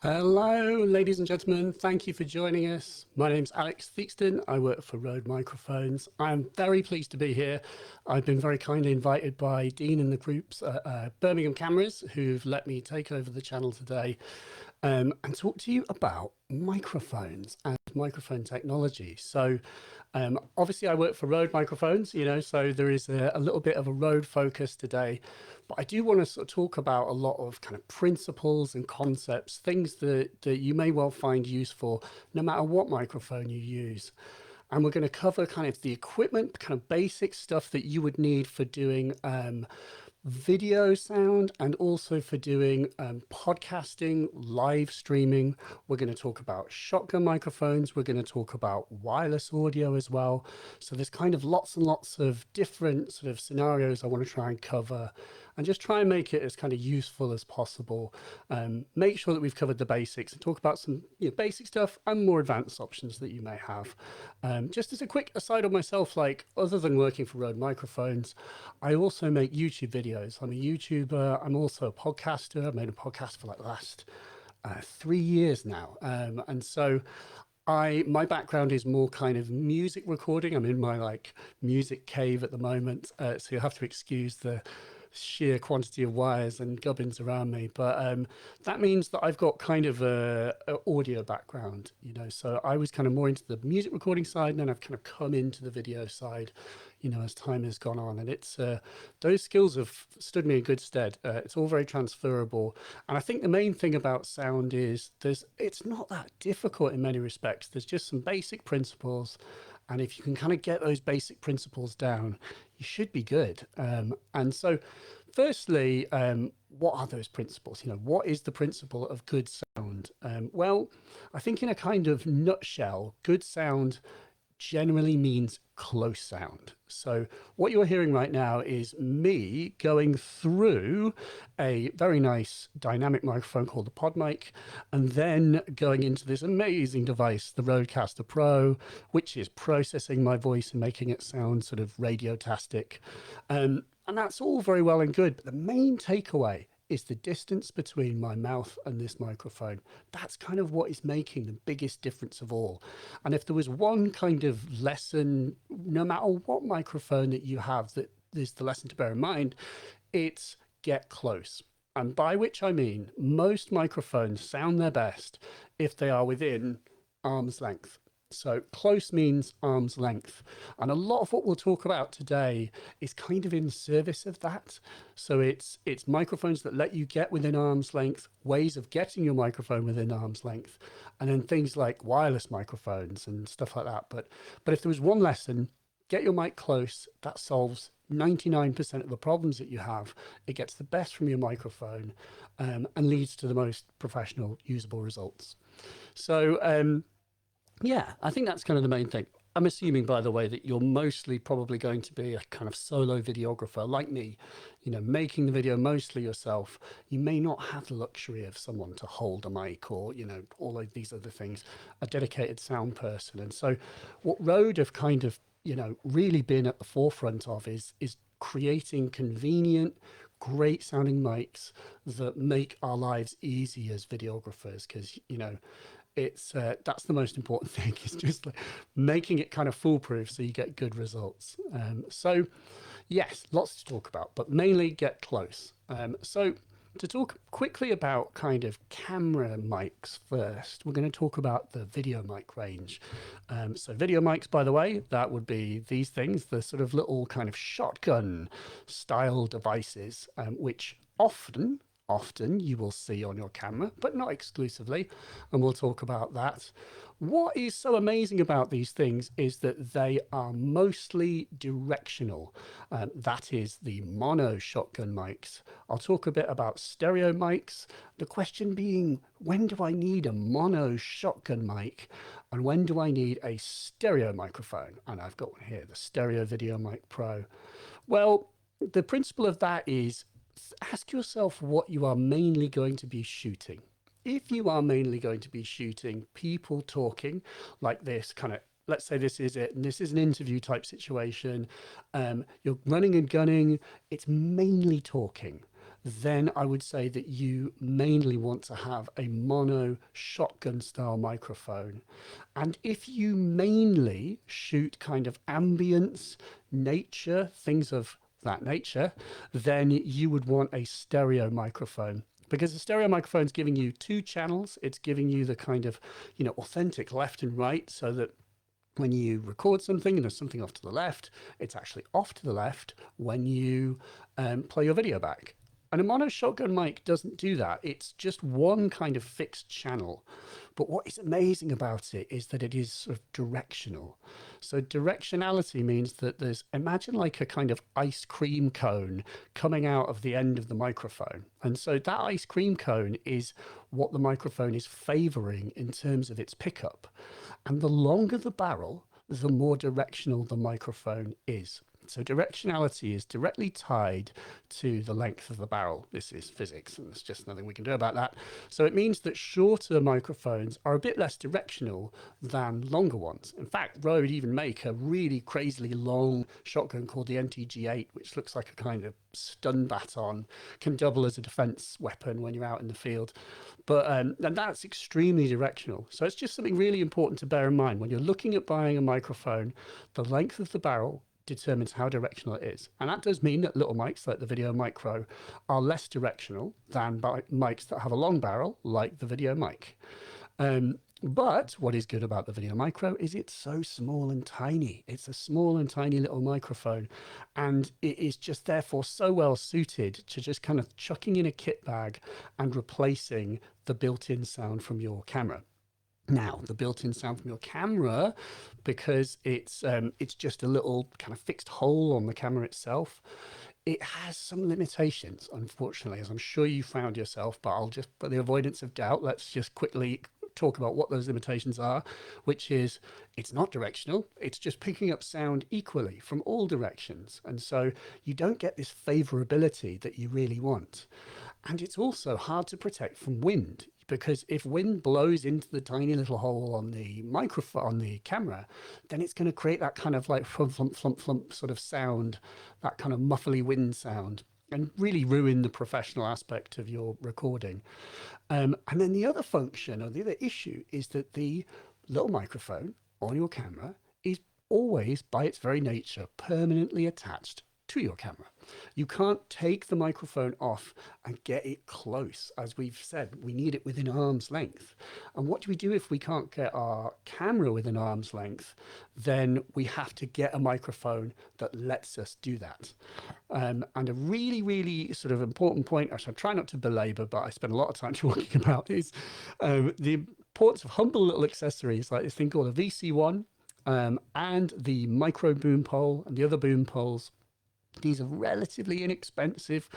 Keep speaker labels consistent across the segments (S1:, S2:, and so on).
S1: Hello, ladies and gentlemen. Thank you for joining us. My name's Alex Theakston. I work for Rode Microphones. I'm very pleased to be here. I've been very kindly invited by Dean and the groups at Birmingham Cameras, who've let me take over the channel today and talk to you about microphones and microphone technology. So obviously I work for Rode Microphones, so there is a little bit of a Rode focus today, but I do want to sort of talk about a lot of kind of principles and concepts, things that you may well find useful no matter what microphone you use. And we're going to cover kind of the equipment, kind of basic stuff that you would need for doing video sound and also for doing podcasting, live streaming. We're going to talk about shotgun microphones. We're going to talk about wireless audio as well. So there's kind of lots and lots of different sort of scenarios I want to try and cover and just try and make it as kind of useful as possible. Make sure that we've covered the basics and talk about some basic stuff and more advanced options that you may have. Just as a quick aside on myself, like other than working for Rode Microphones, I also make YouTube videos. I'm a YouTuber. I'm also a podcaster. I've made a podcast for like the last 3 years now. And so my background is more kind of music recording. I'm in my like music cave at the moment. So you'll have to excuse the sheer quantity of wires and gubbins around me, but that means that I've got kind of a audio background, so I was kind of more into the music recording side, and then I've kind of come into the video side, as time has gone on, and it's those skills have stood me in good stead. It's all very transferable, and I think the main thing about sound is it's not that difficult in many respects. There's just some basic principles, and if you can kind of get those basic principles down, you should be good. And so firstly, what are those principles? What is the principle of good sound? Well, I think in a kind of nutshell, good sound generally means close sound. So what you're hearing right now is me going through a very nice dynamic microphone called the PodMic, and then going into this amazing device, the Rodecaster Pro, which is processing my voice and making it sound sort of radiotastic. And that's all very well and good, but the main takeaway is the distance between my mouth and this microphone. That's kind of what is making the biggest difference of all. And if there was one kind of lesson, no matter what microphone that you have, that is the lesson to bear in mind, it's get close. And by which I mean, most microphones sound their best if they are within arm's length. So close means arm's length. And a lot of what we'll talk about today is kind of in service of that. So it's microphones that let you get within arm's length, ways of getting your microphone within arm's length, and then things like wireless microphones and stuff like that. But if there was one lesson, get your mic close. That solves 99% of the problems that you have. It gets the best from your microphone and leads to the most professional, usable results. So, yeah, I think that's kind of the main thing. I'm assuming, by the way, that you're mostly probably going to be a kind of solo videographer like me, making the video mostly yourself. You may not have the luxury of someone to hold a mic or, all of these other things, a dedicated sound person. And so what Rode have kind of, really been at the forefront of is creating convenient, great sounding mics that make our lives easy as videographers, because, it's that's the most important thing, is just like making it kind of foolproof so you get good results. So yes, lots to talk about, but mainly get close. So to talk quickly about kind of camera mics first, we're going to talk about the video mic range. So video mics, by the way, that would be these things, the sort of little kind of shotgun style devices, which often you will see on your camera, but not exclusively, and we'll talk about that. What is so amazing about these things is that they are mostly directional. That is the mono shotgun mics. I'll talk a bit about stereo mics. The question being, when do I need a mono shotgun mic and when do I need a stereo microphone? And I've got one here, the Stereo VideoMic Pro. Well, the principle of that is, ask yourself what you are mainly going to be shooting. If you are mainly going to be shooting people talking like this, kind of, let's say this is it, and this is an interview type situation, you're running and gunning, it's mainly talking. then I would say that you mainly want to have a mono shotgun style microphone. And if you mainly shoot kind of ambience, nature, things of that nature, then you would want a stereo microphone, because the stereo microphone is giving you two channels. It's giving you the kind of, authentic left and right, so that when you record something and there's something off to the left, it's actually off to the left when you play your video back. And a mono shotgun mic doesn't do that. It's just one kind of fixed channel. But what is amazing about it is that it is sort of directional. So directionality means that imagine like a kind of ice cream cone coming out of the end of the microphone. And so that ice cream cone is what the microphone is favoring in terms of its pickup. And the longer the barrel, the more directional the microphone is. So directionality is directly tied to the length of the barrel. This is physics, and there's just nothing we can do about that. So it means that shorter microphones are a bit less directional than longer ones. In fact, Rode even make a really crazily long shotgun called the MTG-8, which looks like a kind of stun baton, can double as a defense weapon when you're out in the field. But and that's extremely directional. So it's just something really important to bear in mind when you're looking at buying a microphone. The length of the barrel determines how directional it is. And that does mean that little mics like the VideoMic Pro are less directional than mics that have a long barrel like the VideoMic. But what is good about the VideoMic Pro is it's so small and tiny. It's a small and tiny little microphone, and it is just therefore so well suited to just kind of chucking in a kit bag and replacing the built-in sound from your camera. Now, the built-in sound from your camera, because it's just a little kind of fixed hole on the camera itself, it has some limitations, unfortunately, as I'm sure you found yourself, but I'll just, for the avoidance of doubt, let's just quickly talk about what those limitations are, which is it's not directional. It's just picking up sound equally from all directions. And so you don't get this favorability that you really want. And it's also hard to protect from wind, because if wind blows into the tiny little hole on the microphone, on the camera, then it's going to create that kind of like flump, flump, flump, flump sort of sound, that kind of muffly wind sound, and really ruin the professional aspect of your recording. And then the other function, or the other issue, is that the little microphone on your camera is always, by its very nature, permanently attached to your camera. You can't take the microphone off and get it close. As we've said, we need it within arm's length. And what do we do if we can't get our camera within arm's length? Then we have to get a microphone that lets us do that. And a really, really sort of important point, which I try not to belabor, but I spend a lot of time talking about, is the importance of humble little accessories like this thing called a VC1 and the micro boom pole and the other boom poles. These are relatively inexpensive.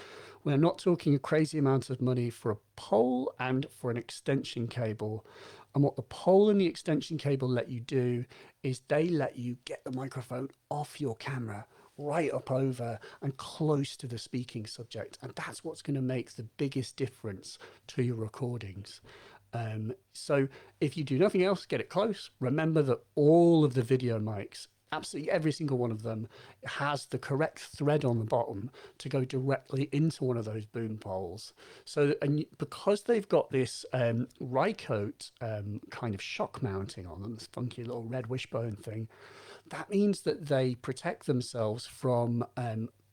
S1: We're not talking a crazy amount of money for a pole and for an extension cable. And what the pole and the extension cable let you do is they let you get the microphone off your camera, right up over and close to the speaking subject. And that's what's going to make the biggest difference to your recordings. So if you do nothing else, get it close. Remember that all of the video mics, absolutely every single one of them, has the correct thread on the bottom to go directly into one of those boom poles. So, and because they've got this Rycote kind of shock mounting on them, this funky little red wishbone thing, that means that they protect themselves from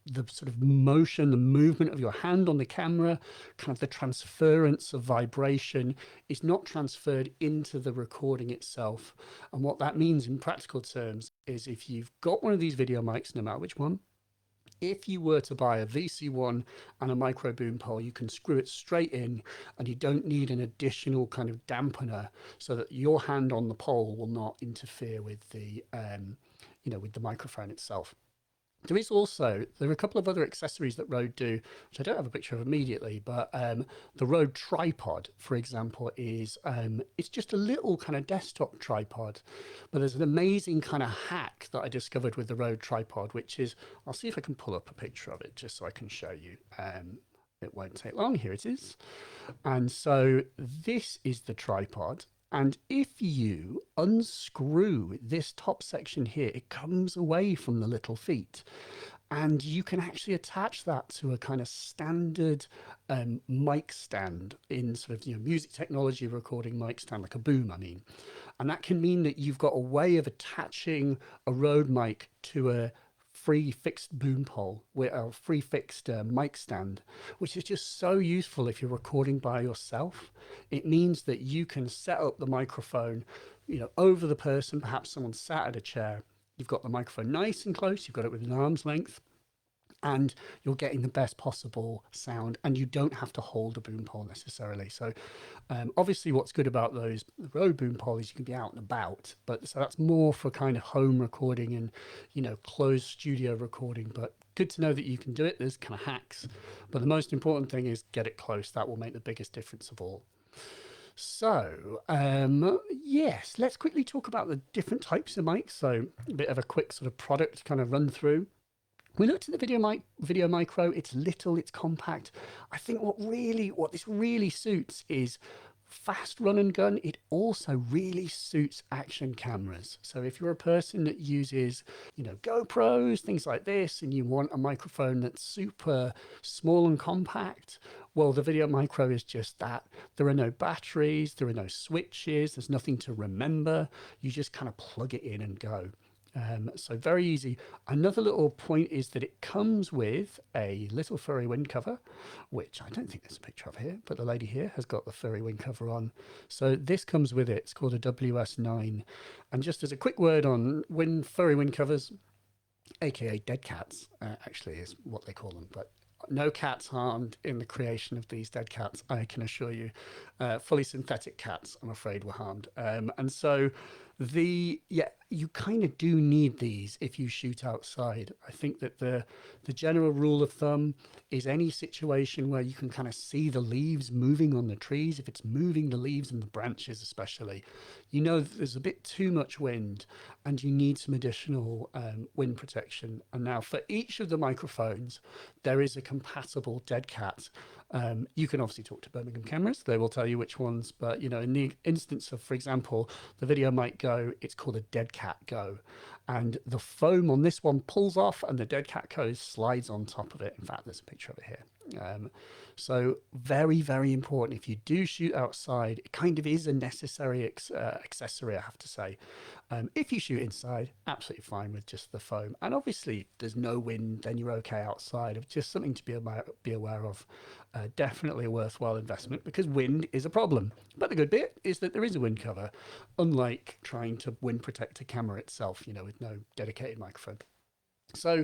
S1: the sort of motion, the movement of your hand on the camera, kind of the transference of vibration is not transferred into the recording itself. And what that means in practical terms is if you've got one of these video mics, no matter which one, if you were to buy a VC1 and a micro boom pole, you can screw it straight in and you don't need an additional kind of dampener so that your hand on the pole will not interfere with the, with the microphone itself. There are a couple of other accessories that Rode do, which I don't have a picture of immediately, but the Rode tripod, for example, is it's just a little kind of desktop tripod. But there's an amazing kind of hack that I discovered with the Rode tripod, which is, I'll see if I can pull up a picture of it just so I can show you. It won't take long. Here it is. And so this is the tripod. And if you unscrew this top section here, it comes away from the little feet. and you can actually attach that to a kind of standard mic stand in sort of, music technology recording mic stand, like a boom, I mean. And that can mean that you've got a way of attaching a Rode mic to a free fixed boom pole with a free fixed mic stand, which is just so useful if you're recording by yourself. It means that you can set up the microphone, over the person. Perhaps someone sat at a chair. You've got the microphone nice and close. You've got it within arm's length, and you're getting the best possible sound, and you don't have to hold a boom pole necessarily. So obviously what's good about those Rode boom poles is you can be out and about, but so that's more for kind of home recording and closed studio recording. But good to know that you can do it. There's kind of hacks, but the most important thing is get it close. That will make the biggest difference of all. So yes, let's quickly talk about the different types of mics. So a bit of a quick sort of product kind of run through. We looked at the Video Micro. It's little, it's compact. I think what this really suits is fast run and gun. It also really suits action cameras. So if you're a person that uses, GoPros, things like this, and you want a microphone that's super small and compact, well, the Video Micro is just that. There are no batteries, there are no switches, there's nothing to remember. You just kind of plug it in and go. So very easy. Another little point is that it comes with a little furry wind cover, which I don't think there's a picture of here, but the lady here has got the furry wind cover on. So this comes with it. It's called a WS9. And just as a quick word on furry wind covers, aka dead cats, actually is what they call them, but no cats harmed in the creation of these dead cats, I can assure you. Fully synthetic cats, I'm afraid, were harmed. And so you kind of do need these if you shoot outside. I think that the general rule of thumb is any situation where you can kind of see the leaves moving on the trees, if it's moving the leaves and the branches especially, that there's a bit too much wind and you need some additional wind protection. And now for each of the microphones, there is a compatible dead cat. You can obviously talk to Birmingham Cameras. They will tell you which ones, but in the instance of, for example, the VideoMic Go, it's called a Dead Cat Go, and the foam on this one pulls off and the Dead Cat Go slides on top of it. In fact, there's a picture of it here. So very, very important. If you do shoot outside, it kind of is a necessary accessory, I have to say. If you shoot inside, absolutely fine with just the foam. And obviously there's no wind, then you're okay outside. It's just something to be aware of. Definitely a worthwhile investment because wind is a problem. But the good bit is that there is a wind cover, unlike trying to wind protect a camera itself, with no dedicated microphone. So,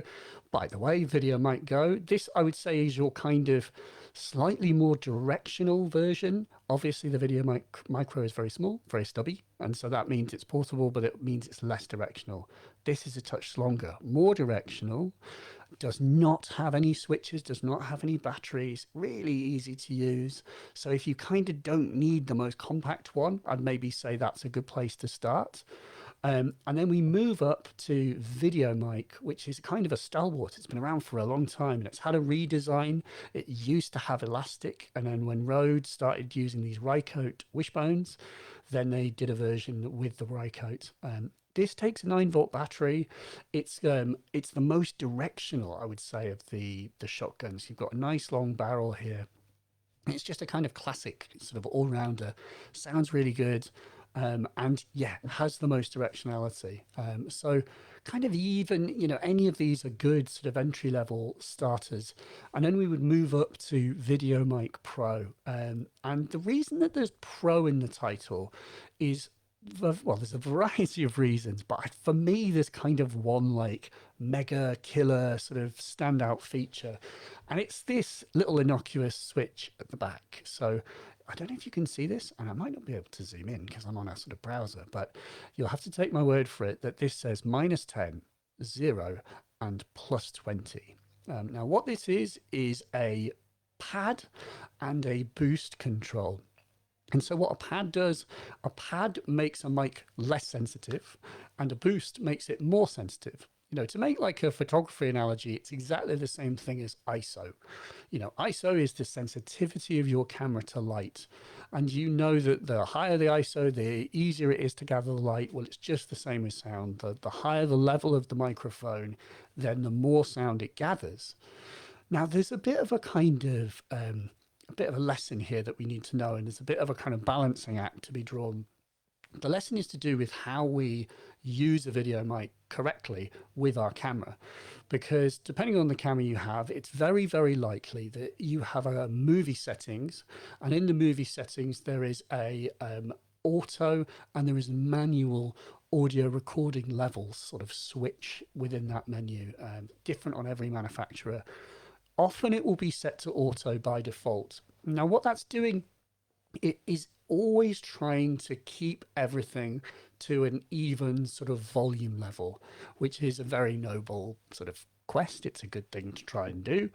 S1: by the way, VideoMic Go, this I would say is your kind of slightly more directional version. Obviously, the VideoMic Micro is very small, very stubby, and so that means it's portable, but it means it's less directional. This is a touch longer, more directional, does not have any switches, does not have any batteries, really easy to use. So if you kind of don't need the most compact one, I'd maybe say that's a good place to start. And then we move up to VideoMic, which is kind of a stalwart. It's been around for a long time and it's had a redesign. It used to have elastic, and then when Rode started using these Rycote wishbones, then they did a version with the Rycote. This takes a 9-volt battery. It's the most directional, I would say, of the shotguns. You've got a nice long barrel here. It's just a kind of classic sort of all-rounder. Sounds really good. And yeah, has the most directionality. So kind of even, any of these are good sort of entry-level starters. And then we would move up to VideoMic Pro. And the reason that there's Pro in the title is, well, there's a variety of reasons, but for me, there's kind of one like mega killer sort of standout feature. And it's this little innocuous switch at the back. So I don't know if you can see this, and I might not be able to zoom in because I'm on a sort of browser, but you'll have to take my word for it that this says -10, 0, and +20. Now, what this is a pad and a boost control. And so what a pad does, a pad makes a mic less sensitive and a boost makes it more sensitive. To make like a photography analogy, it's exactly the same thing as ISO. ISO is the sensitivity of your camera to light. And you know that the higher the ISO, the easier it is to gather the light. Well, it's just the same with sound. The higher the level of the microphone, then the more sound it gathers. Now, there's a bit of a kind of a bit of a lesson here that we need to know, and there's a bit of a kind of balancing act to be drawn. The lesson is to do with how we use a video mic correctly with our camera, because depending on the camera you have, it's very, very likely that you have a movie settings, and in the movie settings there is a auto and there is manual audio recording levels sort of switch within that menu, different on every manufacturer. Often it will be set to auto by default. Now what that's doing, it is always trying to keep everything to an even sort of volume level, which is a very noble sort of quest. It's a good thing to try and do.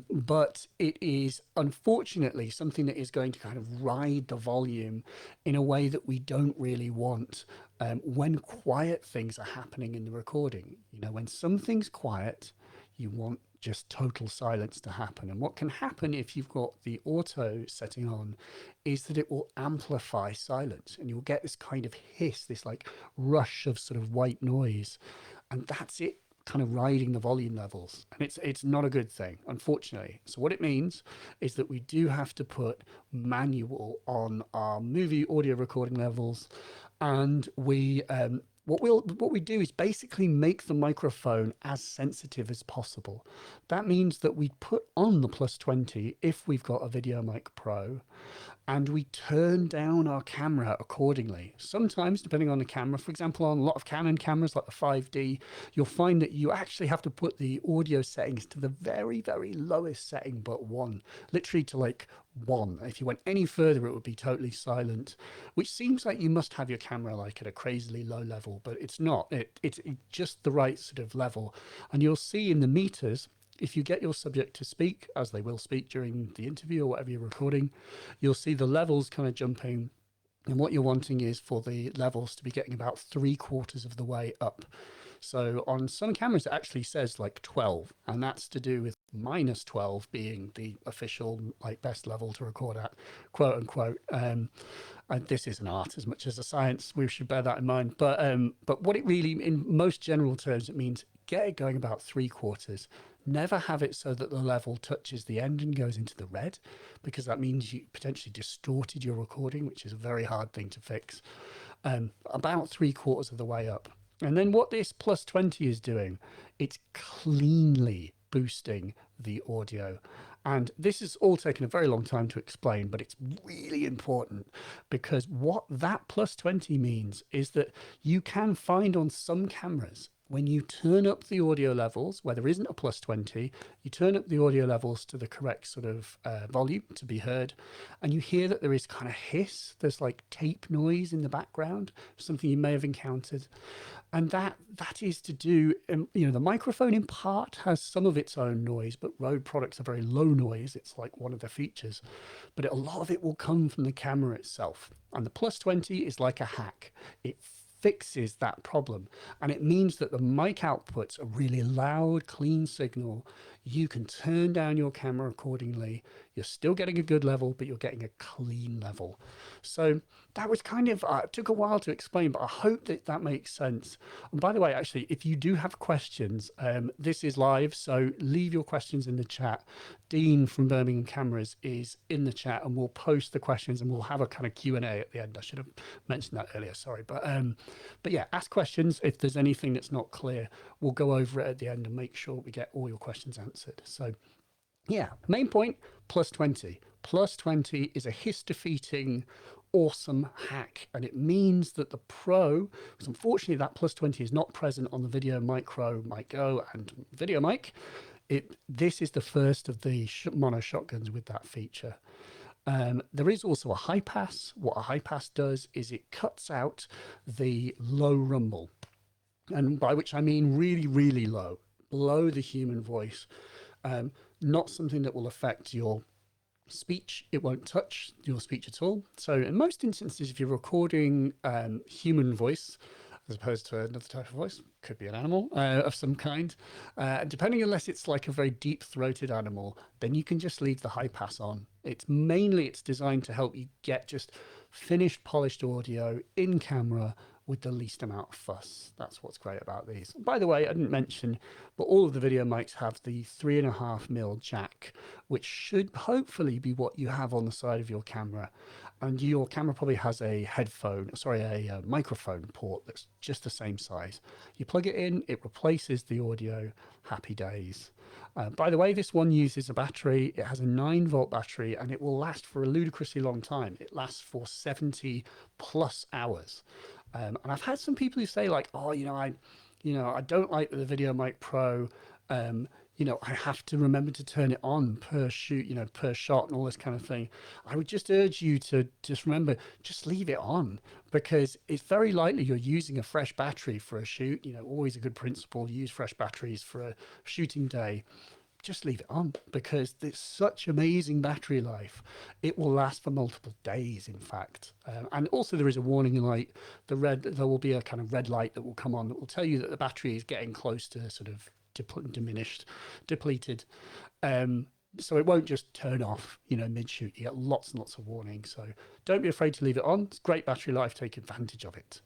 S1: But it is unfortunately something that is going to kind of ride the volume in a way that we don't really want when quiet things are happening in the recording. When something's quiet, you want just total silence to happen. And what can happen if you've got the auto setting on is that it will amplify silence, and you'll get this kind of hiss, this like rush of sort of white noise, and that's it kind of riding the volume levels, and it's not a good thing, unfortunately. So what it means is that we do have to put manual on our movie audio recording levels, and what we do is basically make the microphone as sensitive as possible. That means that we put on the +20 if we've got a VideoMic Pro, and we turn down our camera accordingly. Sometimes, depending on the camera, for example, on a lot of Canon cameras like the 5D, you'll find that you actually have to put the audio settings to the very, very lowest setting but one, literally to like 1. If you went any further, it would be totally silent, which seems like you must have your camera like at a crazily low level, but it's not. It's just the right sort of level. And you'll see in the meters, if you get your subject to speak, as they will speak during the interview or whatever you're recording, you'll see the levels kind of jumping. And what you're wanting is for the levels to be getting about 3/4 of the way up. So on some cameras, it actually says like 12, and that's to do with -12 being the official like best level to record at, quote unquote. And this is an art as much as a science. We should bear that in mind. But what it really, in most general terms, it means get it going about 3/4. Never have it so that the level touches the end and goes into the red, because that means you potentially distorted your recording, which is a very hard thing to fix. About 3/4 of the way up. And then what this +20 is doing, it's cleanly boosting the audio. And this has all taken a very long time to explain, but it's really important, because what that +20 means is that you can find on some cameras, when you turn up the audio levels, where there isn't a +20, you turn up the audio levels to the correct sort of volume to be heard, and you hear that there is kind of hiss, there's like tape noise in the background, something you may have encountered. And that is to do, the microphone in part has some of its own noise, but Rode products are very low noise. It's like one of their features, but a lot of it will come from the camera itself. And the +20 is like a hack. It fixes that problem, and it means that the mic outputs a really loud, clean signal. You can turn down your camera accordingly. You're still getting a good level, but you're getting a clean level. So that was kind of, it took a while to explain, but I hope that that makes sense. And by the way, actually, if you do have questions, this is live, so leave your questions in the chat. Dean from Birmingham Cameras is in the chat, and we'll post the questions, and we'll have a kind of Q&A at the end. I should have mentioned that earlier, sorry. But yeah, ask questions. If there's anything that's not clear, we'll go over it at the end and make sure we get all your questions answered. So yeah, main point, +20. +20 is a hiss-defeating, awesome hack, and it means that the Pro, because unfortunately that +20 is not present on the VideoMic Pro, Mic Go, and VideoMic. This is the first of the mono shotguns with that feature. There is also a high pass. What a high pass does is it cuts out the low rumble, and by which I mean really, really low, below the human voice. Not something that will affect your speech. It won't touch your speech at all. So in most instances, if you're recording human voice, as opposed to another type of voice. Could be an animal of some kind. Depending, unless it's like a very deep-throated animal, then you can just leave the high pass on. It's designed to help you get just finished, polished audio in camera with the least amount of fuss. That's what's great about these. By the way, I didn't mention, but all of the video mics have the 3.5mm jack, which should hopefully be what you have on the side of your camera. And your camera probably has a microphone port that's just the same size. You plug it in, it replaces the audio. Happy days. By the way, this one uses a battery. It has a 9-volt battery, and it will last for a ludicrously long time. It lasts for 70 plus hours. And I've had some people who say like, oh, I don't like the VideoMic Pro. I have to remember to turn it on per shoot, per shot and all this kind of thing. I would just urge you to just remember, just leave it on, because it's very likely you're using a fresh battery for a shoot. Always a good principle, use fresh batteries for a shooting day. Just leave it on, because it's such amazing battery life. It will last for multiple days, in fact. And also there is a warning light. There will be a kind of red light that will come on that will tell you that the battery is getting close to sort of depleted. So it won't just turn off, mid-shoot. You get lots and lots of warning. So don't be afraid to leave it on. It's great battery life. Take advantage of it.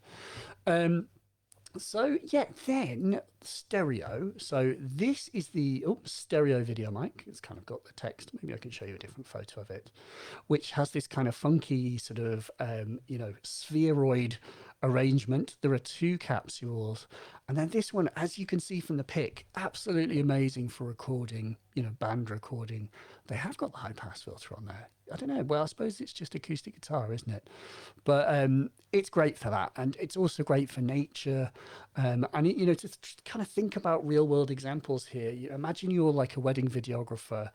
S1: So yeah, then stereo. So this is the stereo video mic. It's kind of got the text. Maybe I can show you a different photo of it, which has this kind of funky sort of, spheroid arrangement. There are 2 capsules. And then this one, as you can see from the pic, absolutely amazing for recording, band recording. They have got the high pass filter on there. I don't know. Well, I suppose it's just acoustic guitar, isn't it? But it's great for that. And it's also great for nature. And, to kind of think about real world examples here. Imagine you're like a wedding videographer.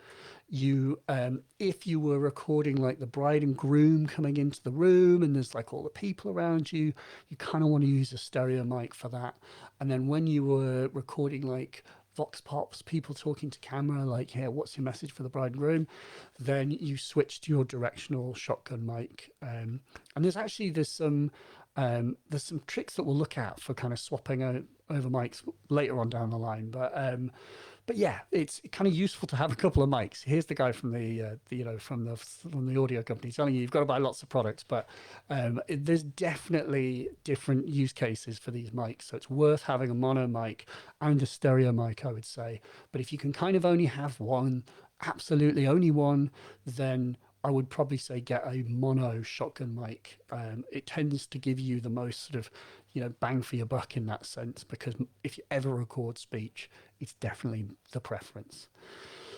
S1: If you were recording like the bride and groom coming into the room and there's like all the people around you, you kind of want to use a stereo mic for that. And then when you were recording like vox pops, people talking to camera, like, hey, what's your message for the bride and groom? Then you switch to your directional shotgun mic. And there's some tricks that we'll look at for kind of swapping over mics later on down the line. But yeah, it's kind of useful to have a couple of mics. Here's the guy from from the audio company telling you've got to buy lots of products, but there's definitely different use cases for these mics. So it's worth having a mono mic and a stereo mic, I would say. But if you can kind of only have one, absolutely only one, then I would probably say get a mono shotgun mic. It tends to give you the most sort of, bang for your buck in that sense, because if you ever record speech, it's definitely the preference.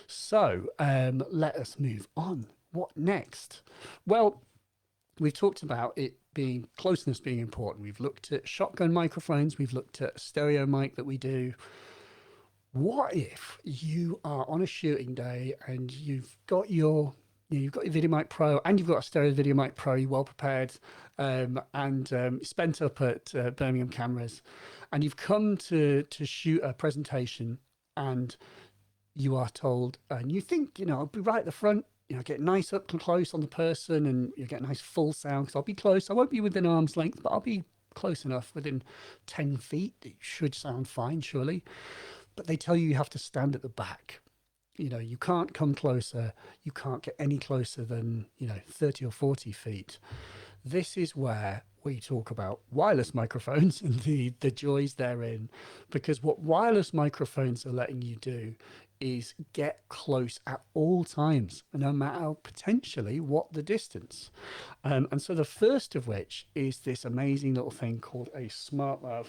S1: So let us move on. What next? Well, we've talked about closeness being important. We've looked at shotgun microphones. We've looked at stereo mic that we do. What if you are on a shooting day and you've got your VideoMic Pro and you've got a stereo VideoMic Pro, you're well prepared, and spent up at Birmingham Cameras, and you've come to shoot a presentation, and you are told, and you think, I'll be right at the front, get nice up close on the person, and you get nice full sound, because I'll be close. I won't be within arm's length, but I'll be close enough, within 10 feet. It should sound fine, surely. But they tell you have to stand at the back. You can't come closer. You can't get any closer than, 30 or 40 feet. This is where we talk about wireless microphones and the joys therein, because what wireless microphones are letting you do is get close at all times, no matter potentially what the distance. And so the first of which is this amazing little thing called a SmartLav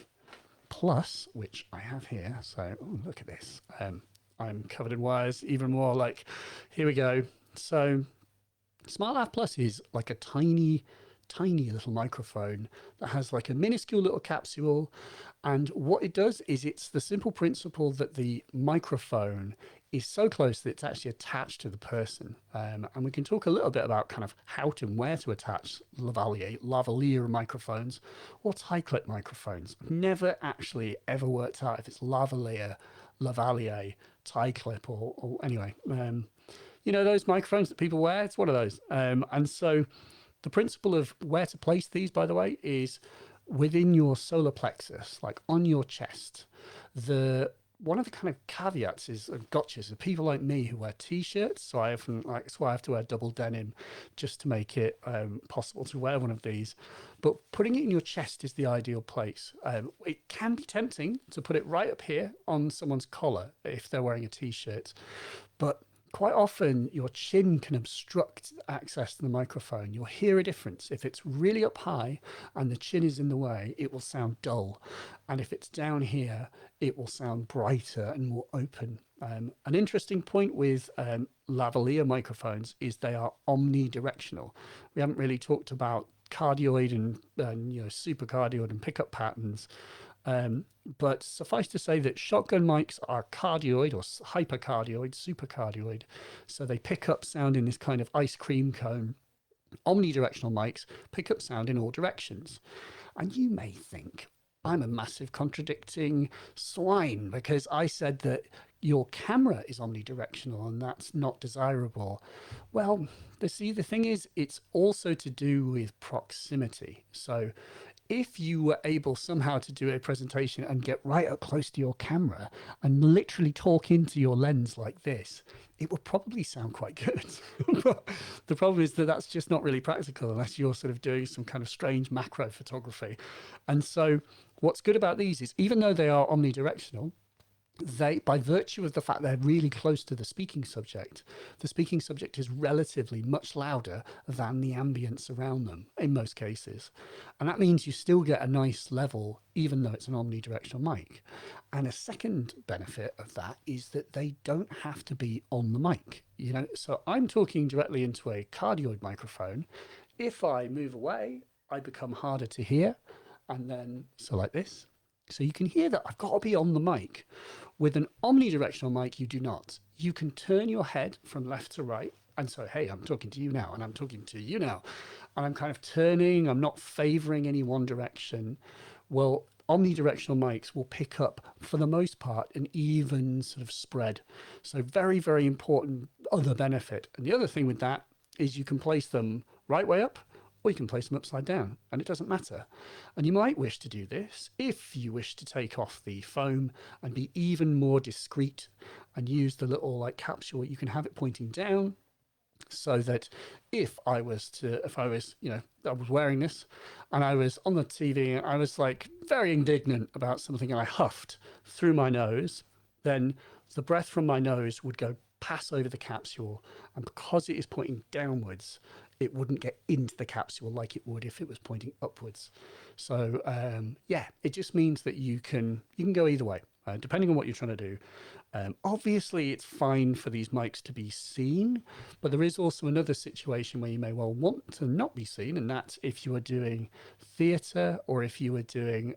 S1: Plus, which I have here. So look at this. I'm covered in wires, even more. Like, here we go. So SmartLav Plus is like a tiny little microphone that has like a minuscule little capsule. And what it does is it's the simple principle that the microphone is so close that it's actually attached to the person. And we can talk a little bit about kind of how to and where to attach lavalier microphones or tie clip microphones. I've never actually ever worked out if it's lavalier, tie clip, or anyway, those microphones that people wear, it's one of those. And so the principle of where to place these, by the way, is within your solar plexus, like on your chest, one of the kind of caveats is gotchas of people like me who wear t-shirts. So I often that's why I have to wear double denim just to make it possible to wear one of these. But putting it in your chest is the ideal place. It can be tempting to put it right up here on someone's collar if they're wearing a t-shirt, but quite often your chin can obstruct access to the microphone. You'll hear a difference. If it's really up high and the chin is in the way, it will sound dull. And if it's down here, it will sound brighter and more open. An interesting point with lavalier microphones is they are omnidirectional. We haven't really talked about cardioid and supercardioid and pickup patterns. But suffice to say that shotgun mics are cardioid or hypercardioid, supercardioid. So they pick up sound in this kind of ice cream cone. Omnidirectional mics pick up sound in all directions. And you may think, I'm a massive contradicting swine because I said that your camera is omnidirectional and that's not desirable. Well, the thing is, it's also to do with proximity. So if you were able somehow to do a presentation and get right up close to your camera and literally talk into your lens like this, it would probably sound quite good. But the problem is that that's just not really practical unless you're sort of doing some kind of strange macro photography. And so what's good about these is even though they are omnidirectional, they, by virtue of the fact they're really close to the speaking subject is relatively much louder than the ambience around them in most cases. And that means you still get a nice level, even though it's an omnidirectional mic. And a second benefit of that is that they don't have to be on the mic. So I'm talking directly into a cardioid microphone. If I move away, I become harder to hear. And then, so like this. So you can hear that I've got to be on the mic. With an omnidirectional mic, you do not. You can turn your head from left to right. And so, hey, I'm talking to you now, and I'm talking to you now. And I'm kind of turning, I'm not favoring any one direction. Well, omnidirectional mics will pick up, for the most part, an even sort of spread. So very, very important other benefit. And the other thing with that is you can place them right way up, or you can place them upside down, and it doesn't matter. And you might wish to do this if you wish to take off the foam and be even more discreet and use the little like capsule. You can have it pointing down so that if I was wearing this and I was on the TV and I was like very indignant about something and I huffed through my nose, then the breath from my nose would pass over the capsule, and because it is pointing downwards, it wouldn't get into the capsule like it would if it was pointing upwards. So it just means that you can go either way, depending on what you're trying to do. Obviously, it's fine for these mics to be seen, but there is also another situation where you may well want to not be seen, and that's if you are doing theatre or if you are doing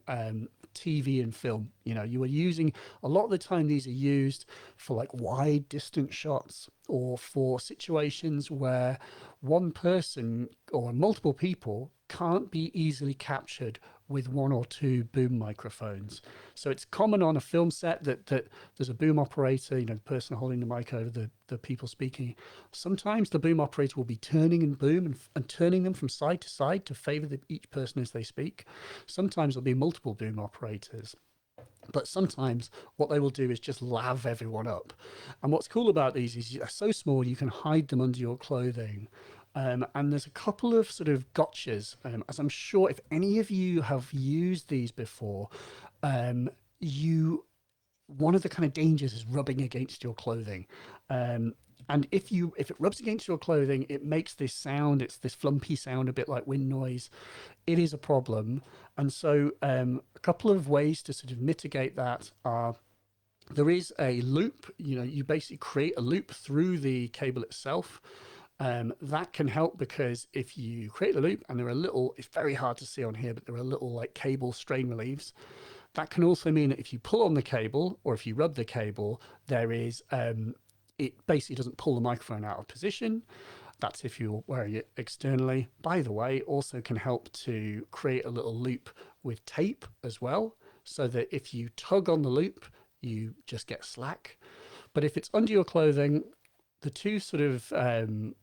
S1: TV and film. You are using, a lot of the time these are used for like wide distance shots or for situations where one person or multiple people can't be easily captured with one or two boom microphones. So it's common on a film set that there's a boom operator, the person holding the mic over the people speaking. Sometimes the boom operator will be turning and boom and turning them from side to side to favor each person as they speak. Sometimes there'll be multiple boom operators. But sometimes what they will do is just lav everyone up. And what's cool about these is they're so small you can hide them under your clothing. And there's a couple of sort of gotchas, as I'm sure if any of you have used these before, one of the kind of dangers is rubbing against your clothing. And if it rubs against your clothing, it makes this sound, it's this flumpy sound, a bit like wind noise. It is a problem. And so a couple of ways to sort of mitigate that are, there is a loop, you basically create a loop through the cable itself. That can help because if you create the loop and there are it's very hard to see on here, but there are little like cable strain reliefs. That can also mean that if you pull on the cable or if you rub the cable, there is, it basically doesn't pull the microphone out of position. That's if you're wearing it externally. By the way, also can help to create a little loop with tape as well, so that if you tug on the loop, you just get slack. But if it's under your clothing, the two sort of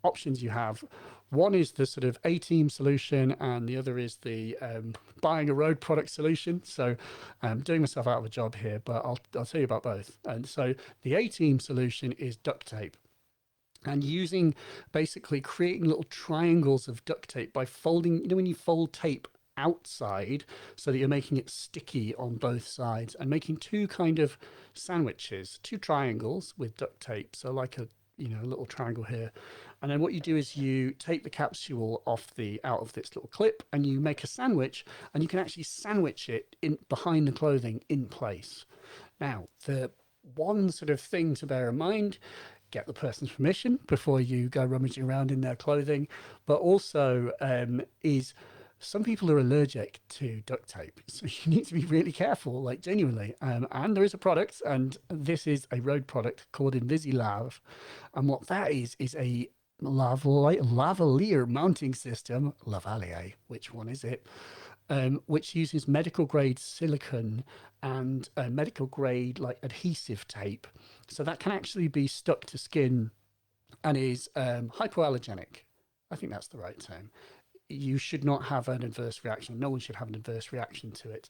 S1: options you have. One is the sort of A-team solution, and the other is the buying a Rode product solution. So I'm doing myself out of a job here, but I'll tell you about both. And so the A-team solution is duct tape, and using basically creating little triangles of duct tape by folding, when you fold tape outside so that you're making it sticky on both sides, and making two kind of sandwiches, two triangles with duct tape. So like a little triangle here, and then what you do is you take the capsule out of this little clip, and you make a sandwich, and you can actually sandwich it in behind the clothing in place. Now, the one sort of thing to bear in mind: get the person's permission before you go rummaging around in their clothing, but also is some people are allergic to duct tape, so you need to be really careful, like genuinely. And there is a product, and this is a Rode product called Invisilav, and what that is a lavalier mounting system. Lavalier, which one is it? Which uses medical grade silicone and medical grade like adhesive tape, so that can actually be stuck to skin and is hypoallergenic. I think that's the right term. You should not have an adverse reaction. No one should have an adverse reaction to it.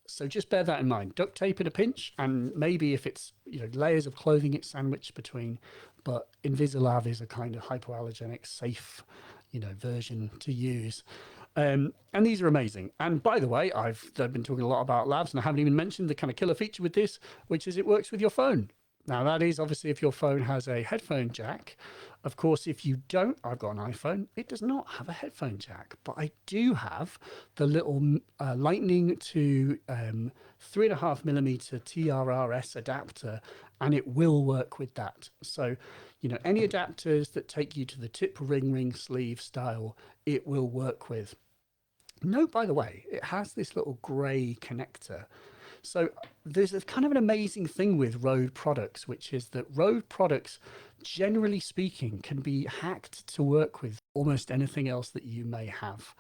S1: So just bear that in mind. Duct tape in a pinch, and maybe if it's layers of clothing it's sandwiched between. But Invisilav is a kind of hypoallergenic, safe version to use. And these are amazing. And by the way, I've been talking a lot about lavs, and I haven't even mentioned the kind of killer feature with this, which is it works with your phone. Now, that is obviously if your phone has a headphone jack. Of course, if you don't, I've got an iPhone, it does not have a headphone jack, but I do have the little lightning to 3.5mm TRRS adapter, and it will work with that. So, any adapters that take you to the tip ring sleeve style, it will work with. Note, by the way, it has this little grey connector. So there's a kind of an amazing thing with Rode products, which is that Rode products, generally speaking, can be hacked to work with almost anything else that you may have.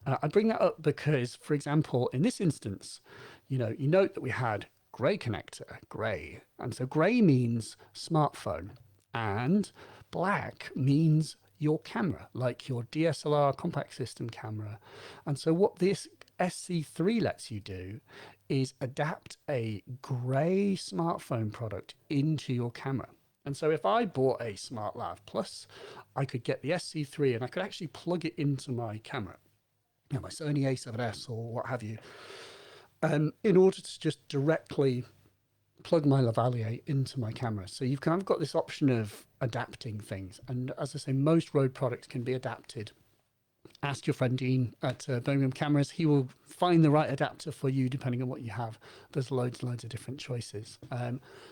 S1: I bring that up because, for example, in this instance, you note that we had grey connector, grey. And so grey means smartphone, and black means your camera, like your DSLR compact system camera. And so what this SC3 lets you do is adapt a grey smartphone product into your camera. And so if I bought a Smart Lav Plus, I could get the SC3 and I could actually plug it into my camera, my Sony A7S or what have you, in order to just directly plug my lavalier into my camera. So you've kind of got this option of adapting things. And as I say, most Rode products can be adapted. Ask your friend Dean at VideoMic Cameras. He will find the right adapter for you depending on what you have. There's loads of different choices.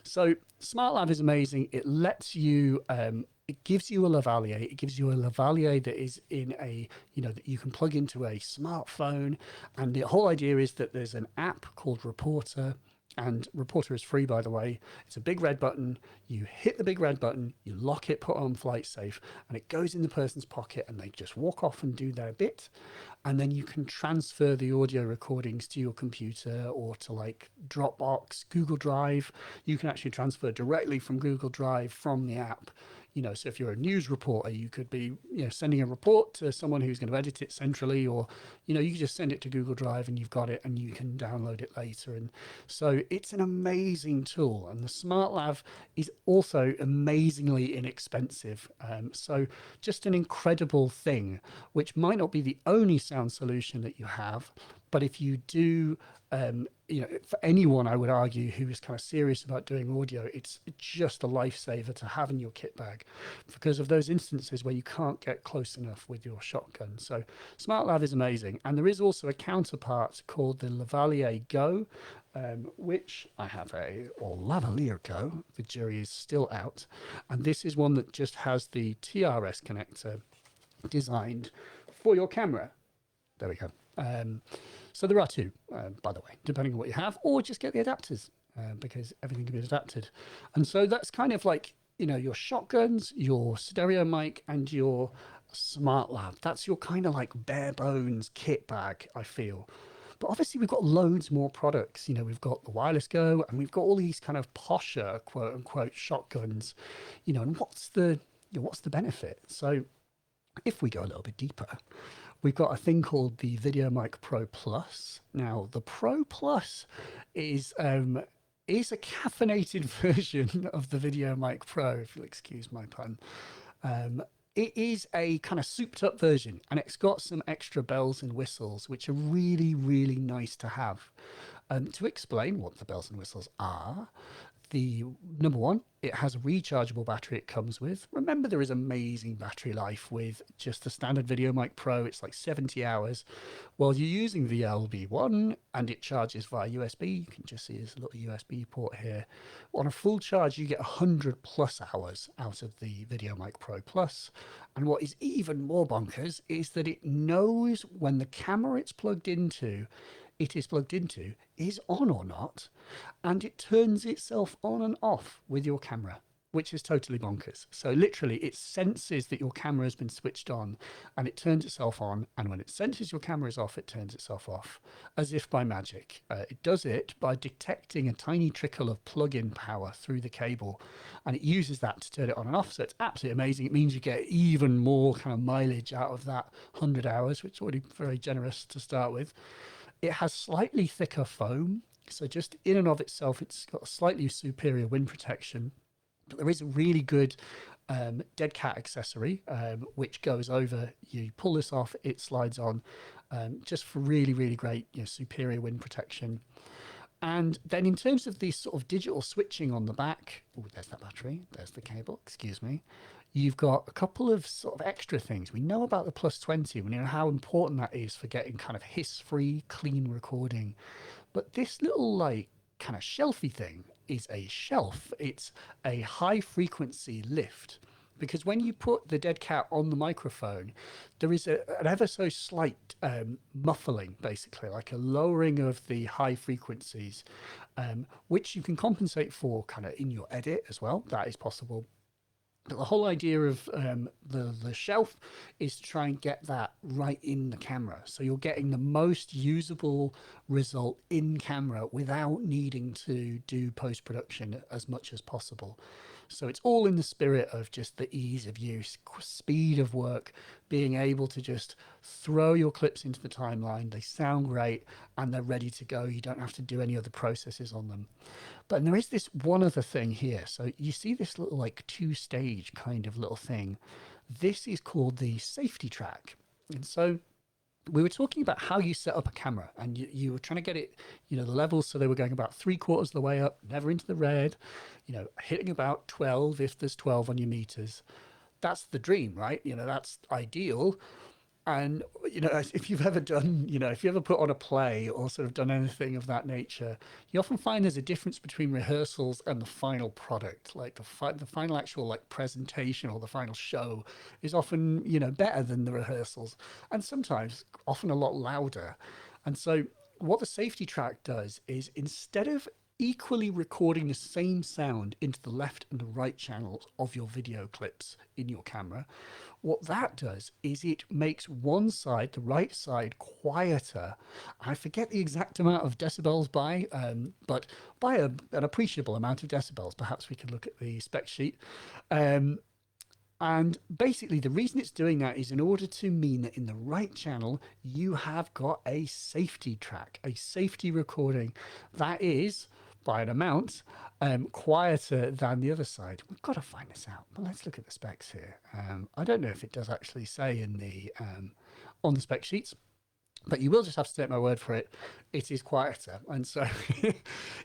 S1: So Smart Lav is amazing. It lets you, it gives you a lavalier. It gives you a lavalier that is in a, that you can plug into a smartphone. And the whole idea is that there's an app called Reporter. And Reporter is free, by the way. It's a big red button. You hit the big red button, you lock it, put on flight safe, and it goes in the person's pocket, and they just walk off and do their bit. And then you can transfer the audio recordings to your computer or to like Dropbox, Google Drive. You can actually transfer directly from Google Drive from the app. So if you're a news reporter, you could be, sending a report to someone who's going to edit it centrally, or, you can just send it to Google Drive and you've got it and you can download it later. And so it's an amazing tool. And the Smart Lav is also amazingly inexpensive. So just an incredible thing, which might not be the only sound solution that you have, but if you do, for anyone, I would argue, who is kind of serious about doing audio, it's just a lifesaver to have in your kit bag because of those instances where you can't get close enough with your shotgun. So Smart Lav is amazing. And there is also a counterpart called the Lavalier Go, which I have or Lavalier Go. The jury is still out. And this is one that just has the TRS connector designed for your camera. There we go. So there are two, by the way, depending on what you have, or just get the adapters because everything can be adapted. And so that's kind of like, your shotguns, your stereo mic, and your Smart Lav. That's your kind of like bare bones kit bag, I feel. But obviously we've got loads more products. You know, we've got the Wireless Go, and we've got all these kind of posher, quote unquote, shotguns, you know, and what's the benefit? So if we go a little bit deeper, we've got a thing called the VideoMic Pro Plus. Now, the Pro Plus is a caffeinated version of the VideoMic Pro, if you'll excuse my pun. It is a kind of souped up version, and it's got some extra bells and whistles, which are really, really nice to have. To explain what the bells and whistles are, the number one, it has a rechargeable battery it comes with. Remember, there is amazing battery life with just the standard VideoMic Pro. It's like 70 hours. While you're using the LB1 and it charges via USB, you can just see this little USB port here. On a full charge, you get 100 plus hours out of the VideoMic Pro Plus. And what is even more bonkers is that it knows when the camera it's plugged into is on or not, and it turns itself on and off with your camera, which is totally bonkers. So literally it senses that your camera has been switched on and it turns itself on, and when it senses your camera is off, it turns itself off, as if by magic. It does it by detecting a tiny trickle of plug-in power through the cable, and it uses that to turn it on and off. So it's absolutely amazing. It means you get even more kind of mileage out of that 100 hours, which is already very generous to start with. It has slightly thicker foam, so just in and of itself, it's got a slightly superior wind protection. But there is a really good dead cat accessory, which goes over. You pull this off, it slides on, just for really, really great, you know, superior wind protection. And then in terms of the sort of digital switching on the back, oh, there's that battery, there's the cable, excuse me. You've got a couple of sort of extra things. We know about the Plus 20, we know how important that is for getting kind of hiss-free, clean recording. But this little, like, kind of shelfy thing is a shelf. It's a high-frequency lift. Because when you put the dead cat on the microphone, there is an ever so slight muffling, basically, like a lowering of the high frequencies, which you can compensate for kind of in your edit as well. That is possible. But the whole idea of the shelf is to try and get that right in the camera. So you're getting the most usable result in camera without needing to do post-production as much as possible. So it's all in the spirit of just the ease of use, speed of work, being able to just throw your clips into the timeline. They sound great and they're ready to go. You don't have to do any other processes on them. But there is this one other thing here. So you see this little like two-stage kind of little thing. This is called the safety track. And so we were talking about how you set up a camera, and you were trying to get it, you know, the levels, so they were going about 3/4 of the way up, never into the red, you know, hitting about 12 if there's 12 on your meters. That's the dream, right? You know, that's ideal. And, you know, if you've ever done, you know, if you ever put on a play or sort of done anything of that nature, you often find there's a difference between rehearsals and the final product. Like the final actual like presentation or the final show is often, you know, better than the rehearsals, and sometimes often a lot louder. And so what the safety track does is, instead of equally recording the same sound into the left and the right channels of your video clips in your camera, what that does is it makes one side, the right side, quieter. I forget the exact amount of decibels by, but by an appreciable amount of decibels. Perhaps we could look at the spec sheet. And basically the reason it's doing that is in order to mean that in the right channel, you have got a safety track, a safety recording that is, by an amount, quieter than the other side. We've got to find this out, but let's look at the specs here. I don't know if it does actually say in the on the spec sheets, but you will just have to take my word for it. It is quieter. And so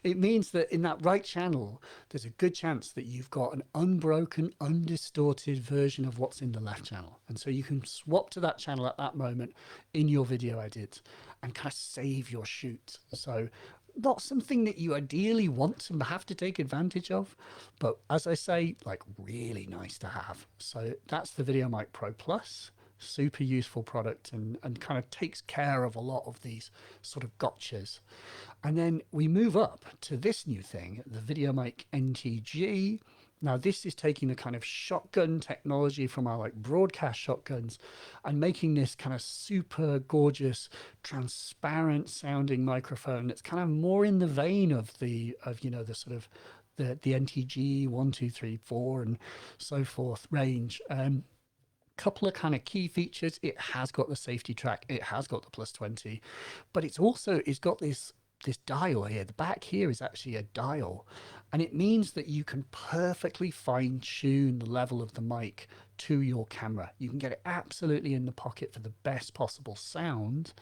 S1: it means that in that right channel, there's a good chance that you've got an unbroken, undistorted version of what's in the left channel. And so you can swap to that channel at that moment in your video edit and kind of save your shoot. So not something that you ideally want to have to take advantage of, but as I say, like, really nice to have. So that's the VideoMic Pro Plus. Super useful product, and kind of takes care of a lot of these sort of gotchas. And then we move up to this new thing, the VideoMic MTG. Now, this is taking the kind of shotgun technology from our like broadcast shotguns and making this kind of super gorgeous, transparent sounding microphone that's kind of more in the vein of the the sort of the NTG 1, 2, 3, 4 and so forth range. Couple of kind of key features. It has got the safety track, it has got the +20, but it's got this dial here. The back here is actually a dial, and it means that you can perfectly fine tune the level of the mic to your camera. You can get it absolutely in the pocket for the best possible sound.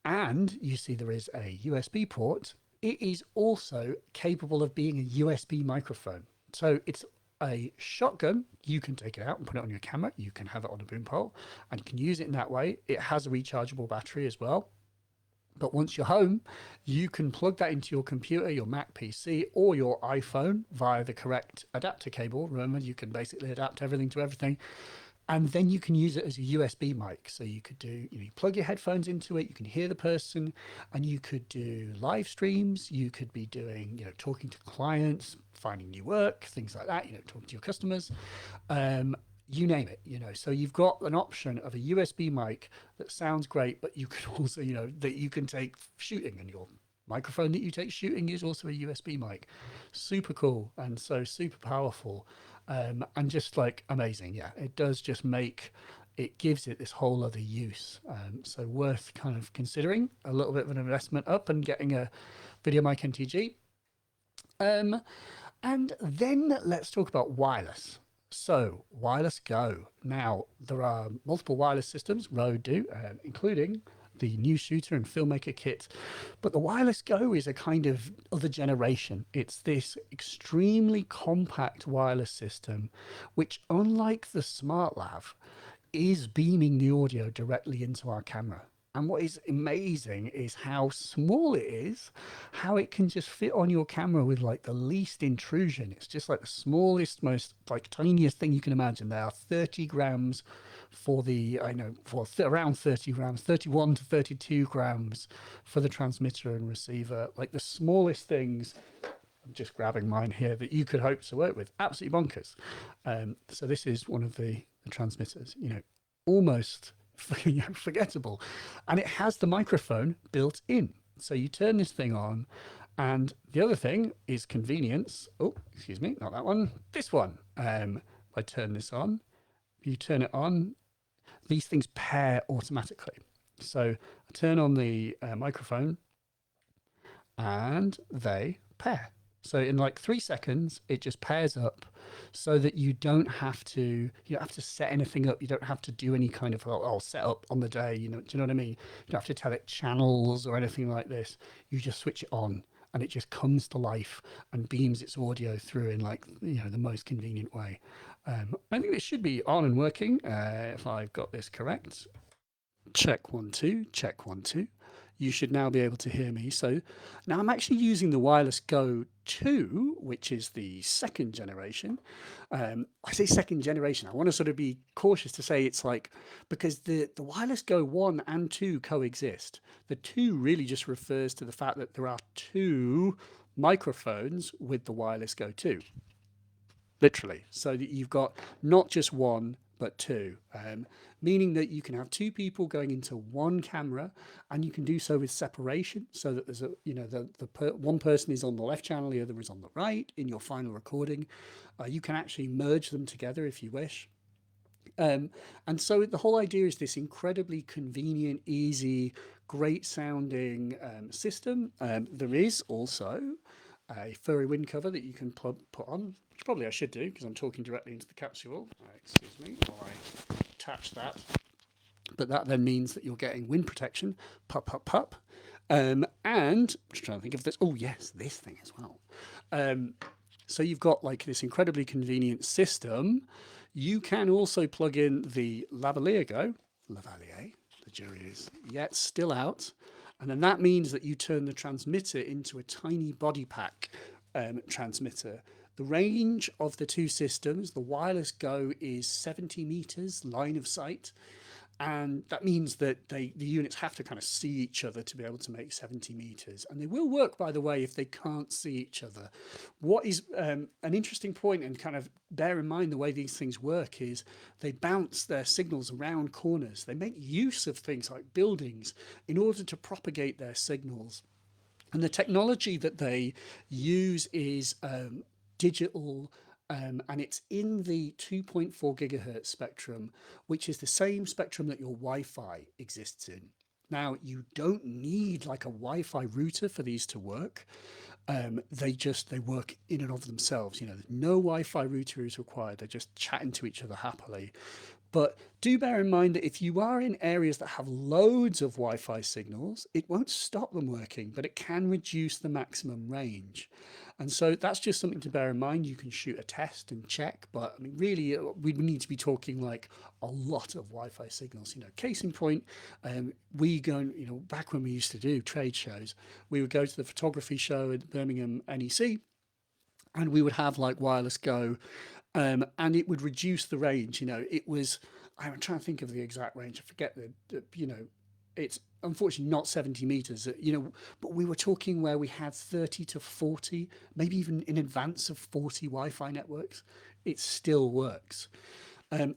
S1: And you see there is a USB port. It is also capable of being a USB microphone. So it's a shotgun. You can take it out and put it on your camera. You can have it on a boom pole and you can use it in that way. It has a rechargeable battery as well. But once you're home, you can plug that into your computer, your Mac PC, or your iPhone via the correct adapter cable. Remember, you can basically adapt everything to everything. And then you can use it as a USB mic. So you could do, you plug your headphones into it, you can hear the person, and you could do live streams. You could be doing, talking to clients, finding new work, things like that, talking to your customers. You name it, so you've got an option of a USB mic that sounds great, but you can also, that you can take shooting, and your microphone that you take shooting is also a USB mic. Super cool, and so super powerful, and just like amazing. Yeah, it does just it gives it this whole other use. So worth kind of considering a little bit of an investment up and getting a VideoMic MTG. And then let's talk about wireless. So, Wireless Go. Now, there are multiple wireless systems, Rode do, including the new shooter and filmmaker kit. But the Wireless Go is a kind of other generation. It's this extremely compact wireless system, which, unlike the SmartLav, is beaming the audio directly into our camera. And what is amazing is how small it is, how it can just fit on your camera with like the least intrusion. It's just like the smallest, most like tiniest thing you can imagine. There are 30 grams for around 30 grams, 31 to 32 grams for the transmitter and receiver. Like the smallest things, I'm just grabbing mine here, that you could hope to work with. Absolutely bonkers. So this is one of the transmitters, almost forgettable, and it has the microphone built in. So you turn this thing on, and the other thing is convenience. Oh, excuse me, not that one, this one. I turn this on, you turn it on, these things pair automatically. So I turn on the microphone and they pair. So in like 3 seconds, it just pairs up so that you don't have to set anything up. You don't have to do any kind of set up on the day. Do you know what I mean? You don't have to tell it channels or anything like this. You just switch it on and it just comes to life and beams its audio through in like, the most convenient way. I think it should be on and working if I've got this correct. Check 1 2, check 1 2. You should now be able to hear me. So now I'm actually using the Wireless Go 2, which is the second generation. I say second generation. I want to sort of be cautious to say it's like, because the Wireless Go 1 and 2 coexist. The 2 really just refers to the fact that there are 2 microphones with the Wireless Go 2. Literally. So that you've got not just one, but 2, meaning that you can have 2 people going into one camera, and you can do so with separation, so that there's one person is on the left channel, the other is on the right in your final recording. You can actually merge them together if you wish. And so the whole idea is this incredibly convenient, easy, great sounding system. There is also a furry wind cover that you can put on, which probably I should do because I'm talking directly into the capsule. Excuse me, while I attach that. But that then means that you're getting wind protection, pup. And I'm just trying to think of this. Oh yes, this thing as well. So you've got like this incredibly convenient system. You can also plug in the Lavalier, the jury is yet still out. And then that means that you turn the transmitter into a tiny body pack transmitter. The range of the 2 systems, the Wireless Go is 70 meters line of sight, And that means that the units have to kind of see each other to be able to make 70 meters. And they will work, by the way, if they can't see each other. What is an interesting point, and kind of bear in mind the way these things work, is they bounce their signals around corners. They make use of things like buildings in order to propagate their signals. And the technology that they use is digital, and it's in the 2.4 gigahertz spectrum, which is the same spectrum that your Wi-Fi exists in. Now, you don't need like a Wi-Fi router for these to work. They work in and of themselves. You know, no Wi-Fi router is required. They're just chatting to each other happily. But do bear in mind that if you are in areas that have loads of Wi-Fi signals, it won't stop them working, but it can reduce the maximum range. And so that's just something to bear in mind. You can shoot a test and check, but I mean, really, we need to be talking like a lot of Wi-Fi signals. You know, case in point, we go, you know, back when we used to do trade shows, we would go to the photography show at Birmingham NEC, and we would have like wireless go, and it would reduce the range. You know, it was, I'm trying to think of the exact range. I forget you know, it's unfortunately not 70 meters, you know, but we were talking where we had 30 to 40, maybe even in advance of 40 Wi-Fi networks. It still works.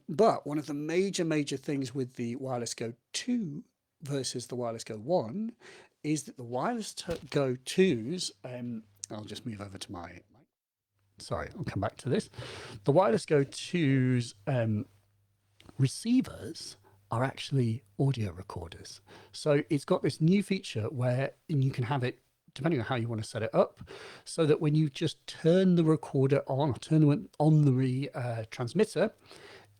S1: But one of the major things with the Wireless Go 2 versus the Wireless Go 1 is that the Wireless Go 2s, I'll just move over to my, sorry, I'll come back to this. The Wireless Go 2's receivers are actually audio recorders. So it's got this new feature where you can have it, depending on how you want to set it up, so that when you just turn the recorder on, or turn on the transmitter,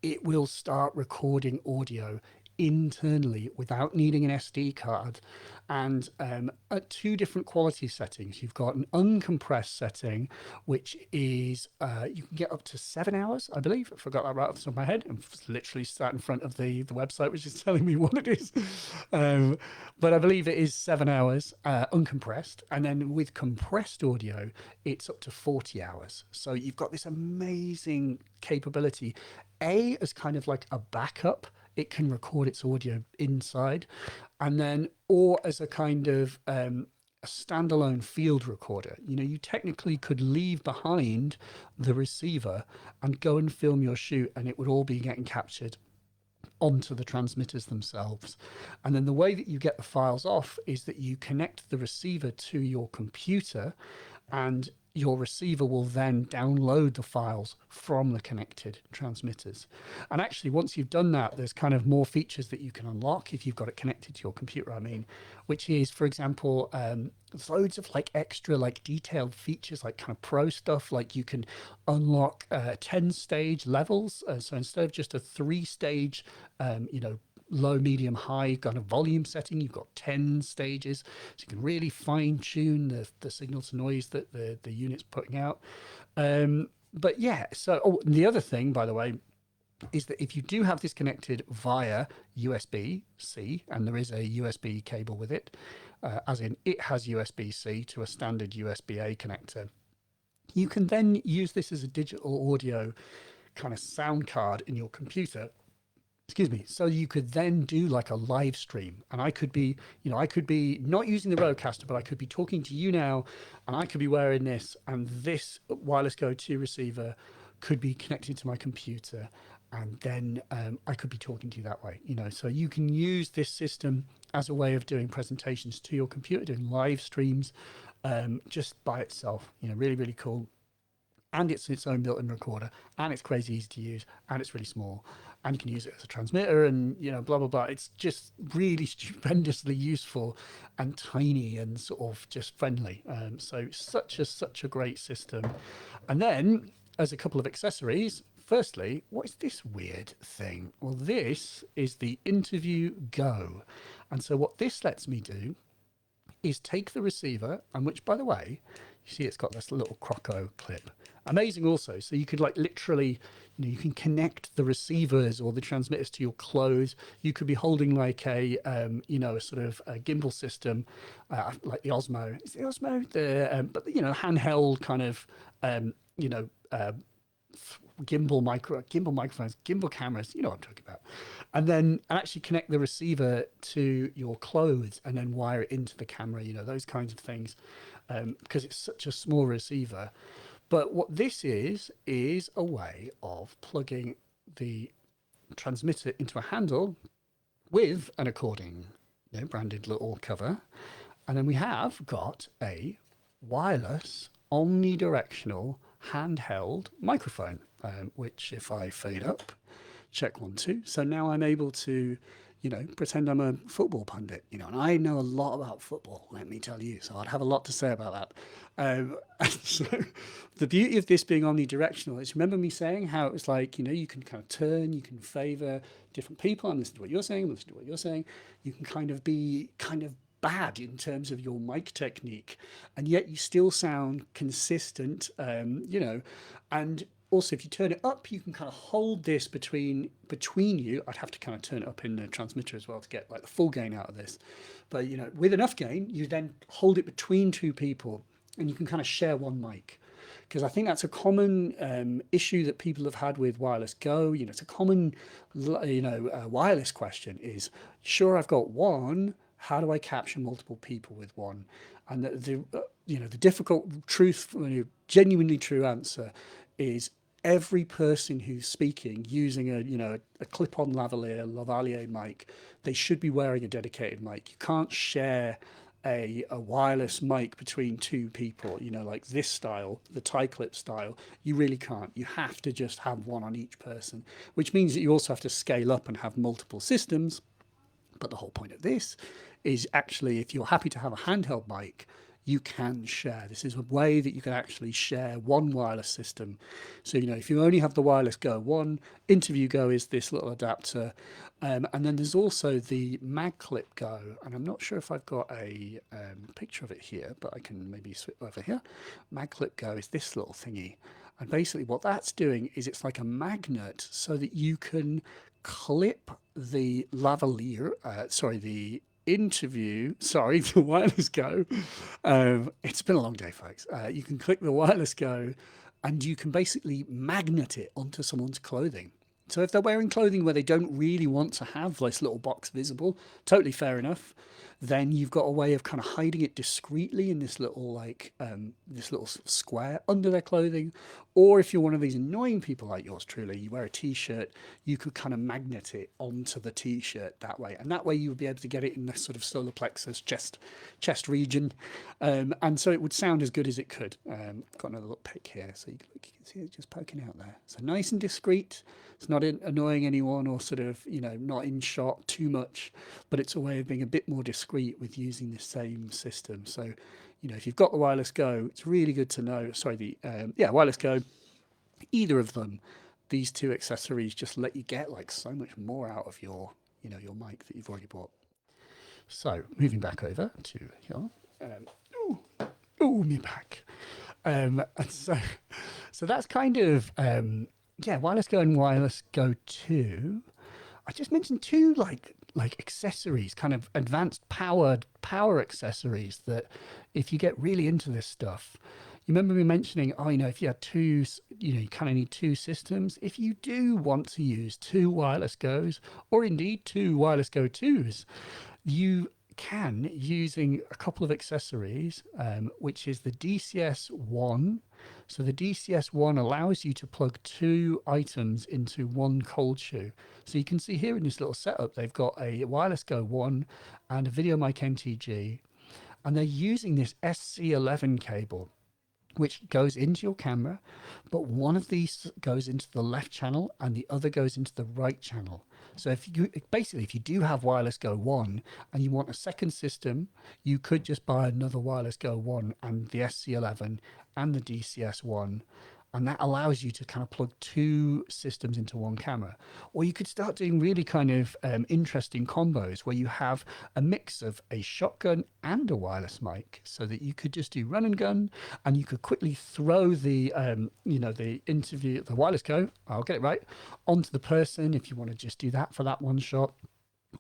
S1: it will start recording audio internally without needing an SD card, and at two different quality settings. You've got an uncompressed setting, which is you can get up to 7 hours, I believe. I forgot that right off the top of my head. I'm literally sat in front of the website, which is telling me what it is. But I believe it is 7 hours uncompressed, and then with compressed audio, it's up to 40 hours. So you've got this amazing capability, as kind of like a backup. It can record its audio inside, and then, or as a kind of a standalone field recorder. You know, you technically could leave behind the receiver and go and film your shoot, and it would all be getting captured onto the transmitters themselves. And then the way that you get the files off is that you connect the receiver to your computer, and your receiver will then download the files from the connected transmitters. And actually, once you've done that, there's kind of more features that you can unlock if you've got it connected to your computer, I mean, which is, for example, there's loads of like extra like detailed features, like kind of pro stuff. Like you can unlock 10 stage levels. So instead of just a 3-stage, you know, low, medium, high kind of volume setting, you've got 10 stages, so you can really fine tune the signal to noise that the unit's putting out. But yeah, so the other thing, by the way, is that if you do have this connected via USB-C, and there is a USB cable with it, as in it has USB-C to a standard USB-A connector, you can then use this as a digital audio kind of sound card in your computer. Excuse me. So you could then do like a live stream, and I could be, you know, I could be not using the Rodecaster, but I could be talking to you now, and I could be wearing this, and this Wireless Go 2 receiver could be connected to my computer, and then I could be talking to you that way, you know. So you can use this system as a way of doing presentations to your computer, doing live streams, just by itself, you know, really cool. And it's its own built-in recorder, and it's crazy easy to use, and it's really small, and you can use it as a transmitter, and, you know, blah blah blah. It's just really stupendously useful and tiny and sort of just friendly. So such a great system. And then, as a couple of accessories, firstly, what is this weird thing? Well, this is the Interview Go, and so what this lets me do is take the receiver, and which, by the way, you see it's got this little croco clip. Amazing also. So you could like literally, you know, you can connect the receivers or the transmitters to your clothes. You could be holding like a, you know, a sort of a gimbal system, like the Osmo. Is it Osmo? But, you know, handheld kind of, you know, gimbal microphones, gimbal cameras, you know what I'm talking about. And then actually connect the receiver to your clothes and then wire it into the camera, you know, those kinds of things, because it's such a small receiver. But what this is a way of plugging the transmitter into a handle with an accordion, you know, branded little cover. And then we have got a wireless omnidirectional handheld microphone, which if I fade up, check 1, 2. So now I'm able to, you know, pretend I'm a football pundit, you know, and I know a lot about football, let me tell you. So I'd have a lot to say about that. And so the beauty of this being omnidirectional is, remember me saying how it was like, you know, you can kind of turn, you can favor different people. I'm listening to what you're saying, I'm listening to what you're saying. You can kind of be kind of bad in terms of your mic technique, and yet you still sound consistent, you know. And also, if you turn it up, you can kind of hold this between you. I'd have to kind of turn it up in the transmitter as well to get like the full gain out of this. But you know, with enough gain, you then hold it between two people, and you can kind of share one mic. Because I think that's a common issue that people have had with Wireless Go. You know, it's a common, you know, wireless question is, sure, I've got one. How do I capture multiple people with one? And you know, the difficult truth, genuinely true answer is every person who's speaking using a, you know, a clip-on lavalier mic, they should be wearing a dedicated mic. You can't share a wireless mic between two people, you know, like this style, the tie clip style. You really can't. You have to just have one on each person, which means that you also have to scale up and have multiple systems. But the whole point of this is actually, if you're happy to have a handheld mic, you can share. This is a way that you can actually share one wireless system. So, you know, if you only have the Wireless Go 1, Interview Go is this little adapter. And then there's also the MagClip Go. And I'm not sure if I've got a picture of it here, but I can maybe switch over here. MagClip Go is this little thingy. And basically what that's doing is it's like a magnet so that you can clip the lavalier, the interview, the Wireless Go. It's been a long day, folks. You can click the Wireless Go and you can basically magnet it onto someone's clothing. So if they're wearing clothing where they don't really want to have this little box visible, totally fair enough. Then you've got a way of kind of hiding it discreetly in this little like this little square under their clothing. Or if you're one of these annoying people like yours truly, you wear a t-shirt, you could kind of magnet it onto the t-shirt that way, and that way you would be able to get it in the sort of solar plexus chest region, and so it would sound as good as it could. I've got another little pic here, so you can see it just poking out there. So nice and discreet. It's not annoying anyone or sort of, you know, not in shot too much, but it's a way of being a bit more discreet with using the same system. So, you know, if you've got the Wireless Go, it's really good to know. Sorry, Wireless Go, either of them, these two accessories just let you get like so much more out of your, you know, your mic that you've already bought. So moving back over to here. Me back. And so that's kind of Wireless Go and Wireless Go 2. I just mentioned two like accessories, kind of advanced power accessories that if you get really into this stuff, you remember me mentioning, you know, if you had two, you know, you kind of need two systems. If you do want to use two Wireless Goes or indeed two Wireless Go 2s, you can, using a couple of accessories, which is the DCS1. So the DCS1 allows you to plug two items into one cold shoe. So you can see here in this little setup, they've got a Wireless Go 1 and a VideoMic MTG, and they're using this SC11 cable, which goes into your camera, but one of these goes into the left channel and the other goes into the right channel. So if you do have Wireless Go 1 and you want a second system, you could just buy another Wireless Go 1 and the SC11 and the DCS1, and that allows you to kind of plug two systems into one camera. Or you could start doing really kind of interesting combos where you have a mix of a shotgun and a wireless mic, so that you could just do run and gun, and you could quickly throw the the Wireless Go, I'll get it right, onto the person if you want to just do that for that one shot.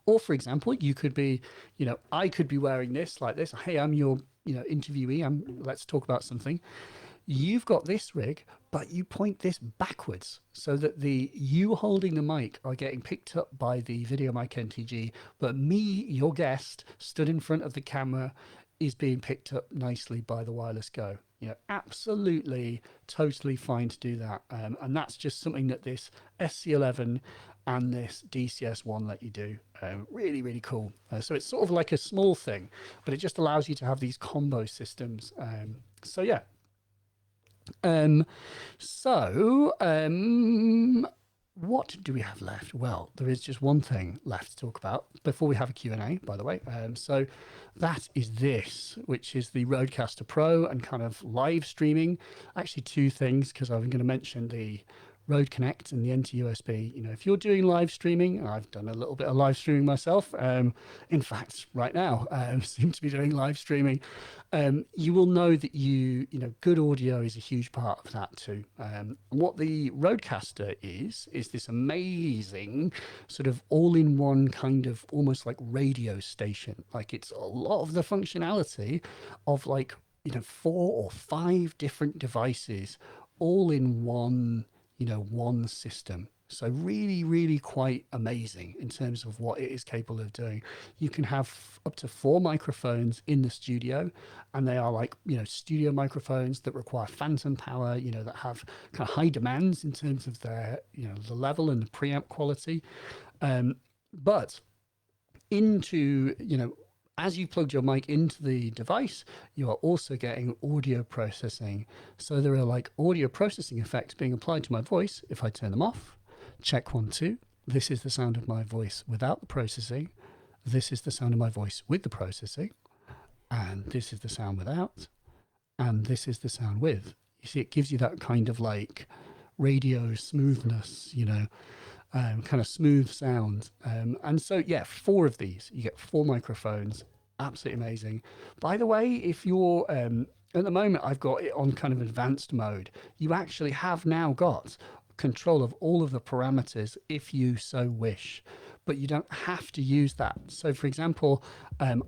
S1: Or for example, you could be, you know, I could be wearing this like this. Hey, I'm your, you know, interviewee. Let's talk about something. you've got this rig, but you point this backwards so that you holding the mic are getting picked up by the VideoMic MTG, but me, your guest, stood in front of the camera, is being picked up nicely by the wireless Go. You know, absolutely, totally fine to do that. And that's just something that this SC11 and this DCS1 let you do. Really, really cool. So it's sort of like a small thing, but it just allows you to have these combo systems. So yeah. What do we have left? Well, there is just one thing left to talk about before we have a Q&A, by the way. So that is this, which is the Rodecaster Pro and kind of live streaming. Actually, two things, because I'm going to mention the Rode Connect and the NT-USB. You know, if you're doing live streaming, I've done a little bit of live streaming myself. In fact, right now, seem to be doing live streaming. You will know that you know, good audio is a huge part of that too. What the Rodecaster is this amazing sort of all-in-one kind of almost like radio station. Like, it's a lot of the functionality of, like, you know, 4 or 5 different devices all in one, you know, one system. So really, really quite amazing in terms of what it is capable of doing. You can have up to 4 microphones in the studio, and they are like, you know, studio microphones that require phantom power, you know, that have kind of high demands in terms of their, you know, the level and the preamp quality. But into, you know, as you plugged your mic into the device, you are also getting audio processing. So there are like audio processing effects being applied to my voice. If I turn them off, check 1, 2. This is the sound of my voice without the processing. This is the sound of my voice with the processing. And this is the sound without. And this is the sound with. You see, it gives you that kind of like radio smoothness, you know, kind of smooth sound. And so, yeah, 4 of these. You get 4 microphones. Absolutely amazing. By the way, if you're... at the moment, I've got it on kind of advanced mode. You actually have now got control of all of the parameters if you so wish, but you don't have to use that. So for example,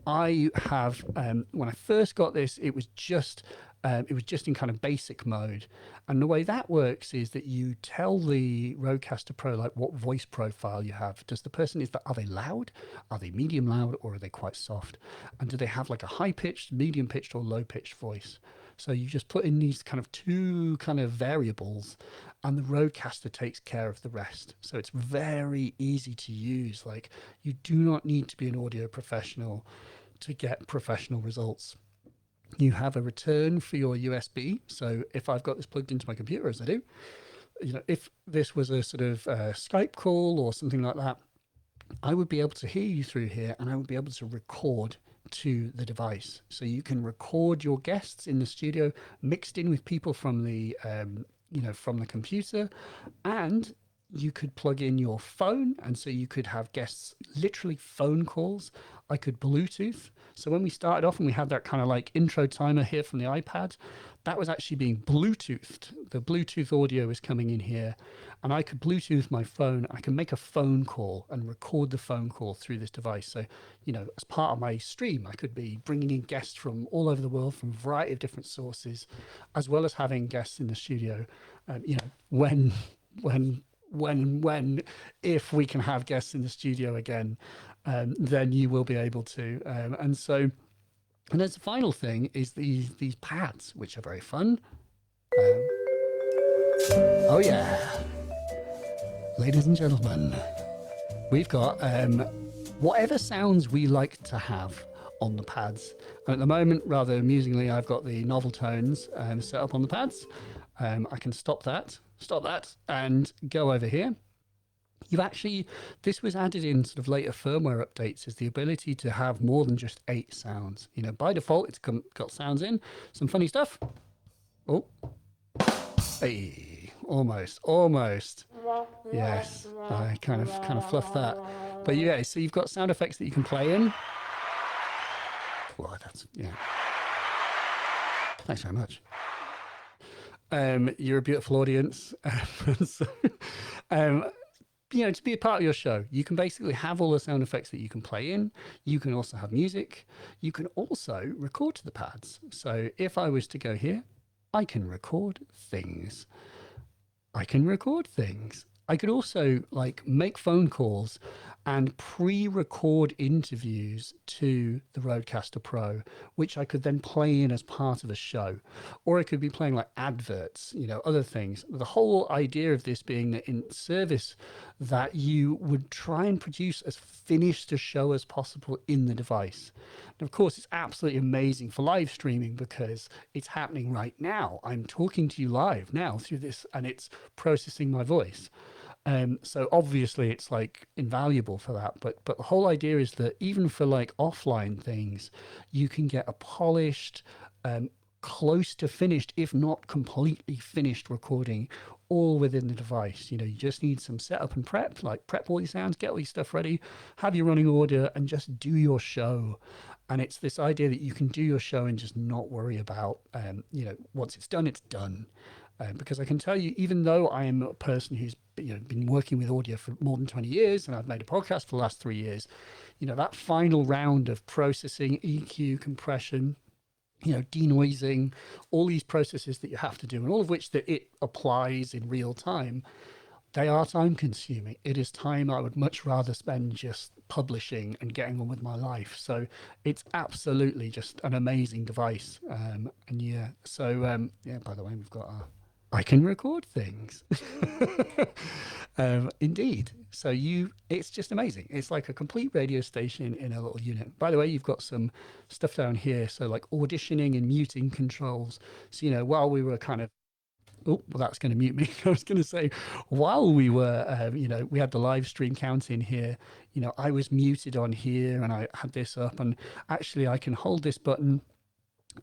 S1: I have, when I first got this, it was just in kind of basic mode. And the way that works is that you tell the Rodecaster Pro like what voice profile you have. Does the person, are they loud? Are they medium loud, or are they quite soft? And do they have like a high pitched, medium pitched, or low pitched voice? So you just put in these kind of 2 kind of variables, and the Rodecaster takes care of the rest. So it's very easy to use. Like, you do not need to be an audio professional to get professional results. You have a return for your USB. So if I've got this plugged into my computer, as I do, you know, if this was a sort of Skype call or something like that, I would be able to hear you through here, and I would be able to record to the device. So you can record your guests in the studio mixed in with people from the you know, from the computer, and you could plug in your phone, and so you could have guests literally phone calls. I could Bluetooth. So when we started off and we had that kind of like intro timer here from the iPad, that was actually being Bluetoothed. The Bluetooth audio is coming in here, and I could Bluetooth my phone. I can make a phone call and record the phone call through this device. So, you know, as part of my stream, I could be bringing in guests from all over the world from a variety of different sources, as well as having guests in the studio. You know, if we can have guests in the studio again, then you will be able to. And there's the final thing is these pads, which are very fun. Oh yeah, ladies and gentlemen, we've got whatever sounds we like to have on the pads. And at the moment, rather amusingly, I've got the novel tones set up on the pads. I can stop that, and go over here. This was added in sort of later firmware updates, is the ability to have more than just 8 sounds. You know, by default, it's got sounds in, some funny stuff. Oh, hey, almost. Yes, I kind of fluffed that. But yeah, so you've got sound effects that you can play in. Well, that's, yeah. Thanks very much. You're a beautiful audience. So, you know, to be a part of your show, you can basically have all the sound effects that you can play in. You can also have music. You can also record to the pads. So if I was to go here I can record things. I can record things. I could also like make phone calls and pre-record interviews to the Rodecaster Pro, which I could then play in as part of a show. Or I could be playing like adverts, other things. The whole idea of this being that in service that you would try and produce as finished a show as possible in the device. And of course, it's absolutely amazing for live streaming because it's happening right now. I'm talking to you live now through this and it's processing my voice. So obviously it's like invaluable for that, but the whole idea is that even for like offline things, you can get a polished, close to finished, if not completely finished recording all within the device. You just need some setup and prep, like prep all your sounds, get all your stuff ready, have your running order and just do your show. And it's this idea that you can do your show and just not worry about, once it's done, it's done. Because I can tell you, even though I am a person who's been working with audio for more than 20 years and I've made a podcast for the last 3 years, that final round of processing, EQ, compression, denoising, all these processes that you have to do and all of which that it applies in real time, they are time consuming. It is time I would much rather spend just publishing and getting on with my life. So it's absolutely just an amazing device. By the way, we've got I can record things. Indeed. So it's just amazing. It's like a complete radio station in a little unit. By the way, you've got some stuff down here. So like auditioning and muting controls. So, while we were kind of, oh, well, that's going to mute me. I was going to say, while we were, we had the live stream count in here, I was muted on here and I had this up and actually I can hold this button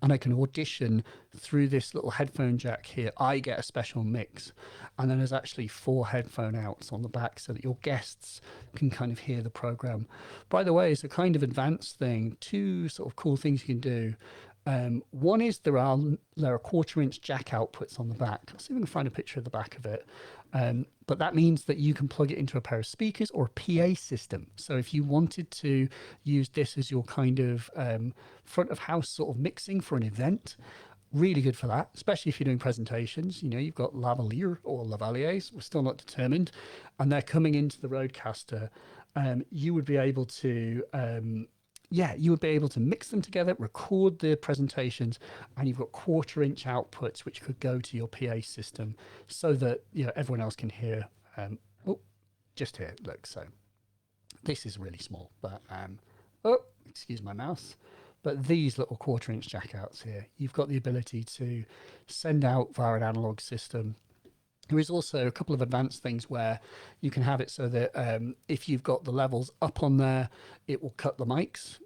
S1: and I can audition through this little headphone jack here. I get a special mix. And then there's actually 4 headphone outs on the back so that your guests can kind of hear the program. By the way, it's a kind of advanced thing. 2 sort of cool things you can do. One is there are 1/4-inch jack outputs on the back. Let's see if we can find a picture of the back of it. But that means that you can plug it into a pair of speakers or a PA system. So if you wanted to use this as your kind of front of house sort of mixing for an event, really good for that, especially if you're doing presentations. You've got lavalier or lavaliers, we're still not determined, and they're coming into the Rodecaster. You would be able to mix them together, record the presentations, and you've got 1/4-inch outputs which could go to your PA system so that everyone else can hear. Just here, look. So this is really small, but excuse my mouse. But these little 1/4-inch jack outs here, you've got the ability to send out via an analog system. There is also a couple of advanced things where you can have it so that if you've got the levels up on there, it will cut the mics.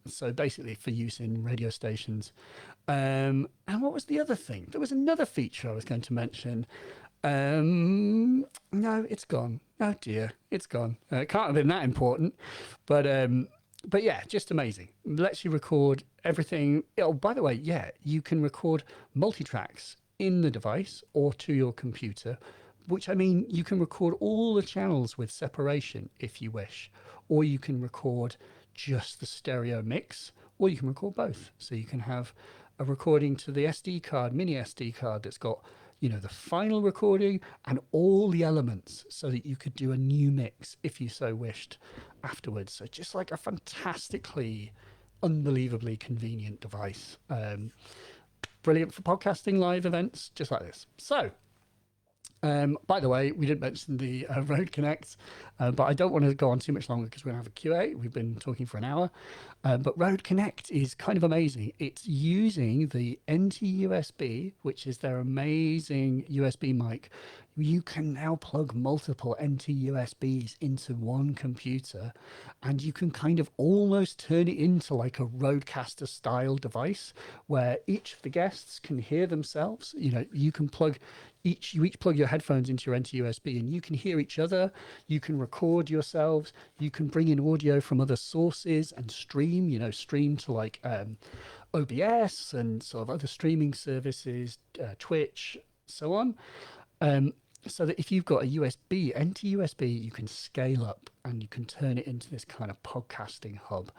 S1: So basically for use in radio stations. And what was the other thing? There was another feature I was going to mention. No, it's gone. Oh dear, it's gone. It can't have been that important. But yeah, just amazing. Lets you record everything. Oh, by the way, yeah, you can record multi-tracks in the device or to your computer, which I mean, you can record all the channels with separation if you wish, or you can record just the stereo mix, or you can record both. So you can have a recording to the SD card, mini SD card that's got, the final recording and all the elements so that you could do a new mix if you so wished afterwards. So just like a fantastically, unbelievably convenient device. Brilliant for podcasting, live events, just like this. So, by the way, we didn't mention the Rode Connect, but I don't want to go on too much longer because we're going to have a QA. We've been talking for an hour. But Rode Connect is kind of amazing. It's using the NT-USB, which is their amazing USB mic. You can now plug multiple NT-USBs into one computer, and you can kind of almost turn it into like a Rodecaster style device where each of the guests can hear themselves. You can plug you each plug your headphones into your NT-USB and you can hear each other. You can record yourselves. You can bring in audio from other sources and stream to like OBS and sort of other streaming services, Twitch, so on. So that if you've got a NT-USB, you can scale up and you can turn it into this kind of podcasting hub.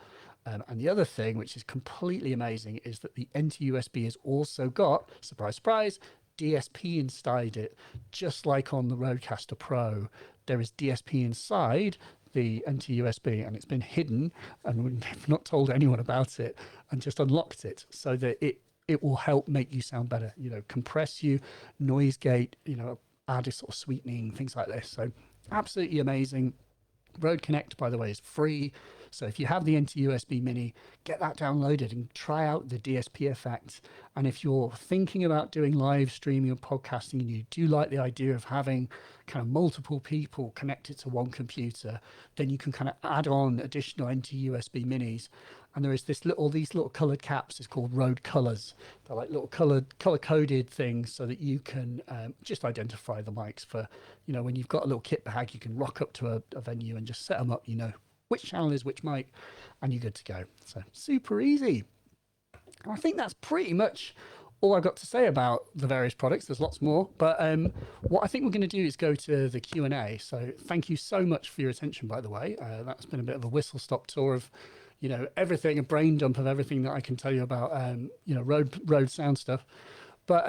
S1: And the other thing, which is completely amazing, is that the NT-USB has also got, surprise, surprise, DSP inside it, just like on the Rodecaster Pro. There is DSP inside the NT-USB, and it's been hidden, and we've not told anyone about it, and just unlocked it so that it will help make you sound better, compress you, noise gate, add a sort of sweetening, things like this. So absolutely amazing. Rode Connect, by the way, is free. So if you have the NT-USB Mini, get that downloaded and try out the DSP effect. And if you're thinking about doing live streaming or podcasting, and you do like the idea of having kind of multiple people connected to one computer, then you can kind of add on additional NT-USB Minis. And there is these little colored caps. It's called Rode Colors. They're like little color-coded things so that you can just identify the mics for, when you've got a little kit bag, you can rock up to a venue and just set them up, which channel is which mic, and you're good to go. So super easy. And I think that's pretty much all I've got to say about the various products. There's lots more, but what I think we're going to do is go to the Q&A. So thank you so much for your attention, by the way. That's been a bit of a whistle-stop tour of everything, a brain dump of everything that I can tell you about, Rode sound stuff. But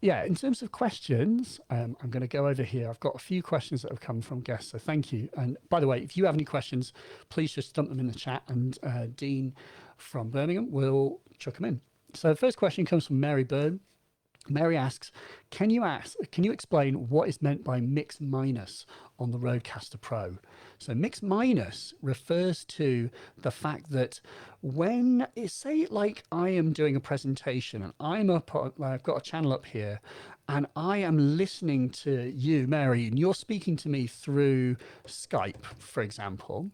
S1: yeah, in terms of questions, I'm going to go over here. I've got a few questions that have come from guests, so thank you. And by the way, if you have any questions, please just dump them in the chat, and Dean from Birmingham will chuck them in. So the first question comes from Mary Byrne. Mary asks, can you explain what is meant by mix minus on the Rodecaster Pro? So mix minus refers to the fact that when, say like I am doing a presentation and I've got a channel up here and I am listening to you, Mary, and you're speaking to me through Skype, for example,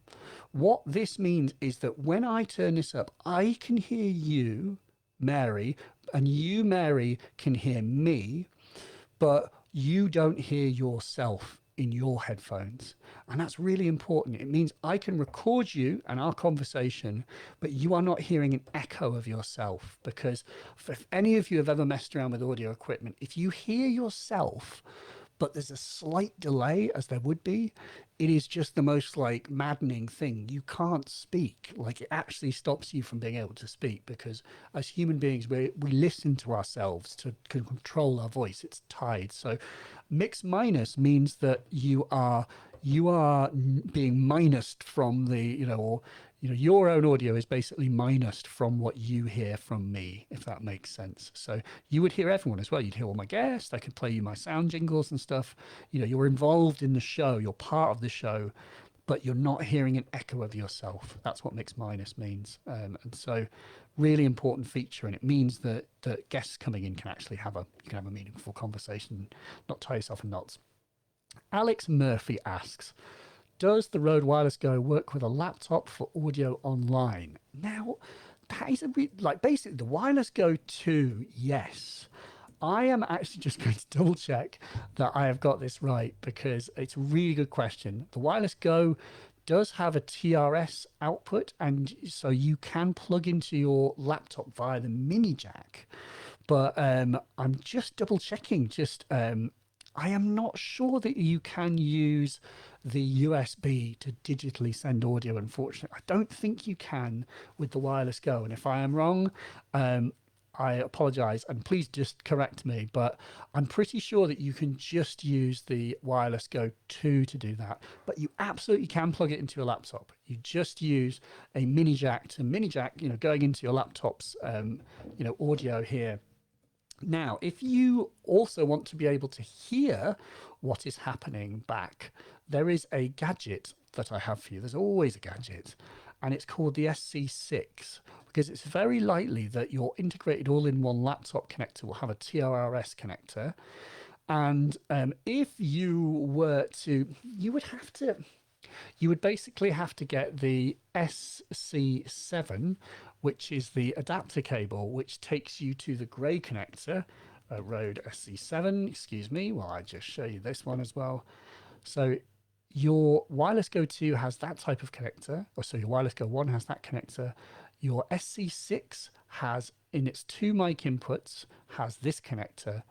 S1: what this means is that when I turn this up, I can hear you, Mary, and you, Mary, can hear me, but you don't hear yourself in your headphones. And that's really important. It means I can record you and our conversation, but you are not hearing an echo of yourself. Because if any of you have ever messed around with audio equipment, if you hear yourself, but there's a slight delay, as there would be, it is just the most maddening thing. You can't speak. It actually stops you from being able to speak, because as human beings, we listen to ourselves to control our voice. It's tied. So mix minus means that you are being minused from the, your own audio is basically minused from what you hear from me, if that makes sense. So you would hear everyone as well. You'd hear all my guests. I could play you my sound jingles and stuff. You're involved in the show. You're part of the show, but you're not hearing an echo of yourself. That's what mix minus means. And so really important feature. And it means that guests coming in can actually have a meaningful conversation, not tie yourself in knots. Alex Murphy asks, does the Rode Wireless Go work with a laptop for audio online? Now, that is basically the Wireless Go 2, yes. I am actually just going to double check that I have got this right, because it's a really good question. The Wireless Go does have a TRS output, and so you can plug into your laptop via the mini jack. But I'm just double checking. I am not sure that you can use the USB to digitally send audio, unfortunately. I don't think you can with the Wireless Go. And if I am wrong, I apologize, and please just correct me, but I'm pretty sure that you can just use the Wireless Go 2 to do that. But you absolutely can plug it into your laptop. You just use a mini jack to mini jack, going into your laptop's, audio here. Now, if you also want to be able to hear what is happening back, there is a gadget that I have for you. There's always a gadget, and it's called the SC6, because it's very likely that your integrated all-in-one laptop connector will have a TRRS connector. And if you were to, you would basically have to get the SC7, which is the adapter cable, which takes you to the grey connector, Rode SC7, excuse me, while I just show you this one as well. So your Wireless Go 2 has that type of connector, or so your Wireless Go 1 has that connector. Your SC6 has, in its 2 mic inputs, has this connector.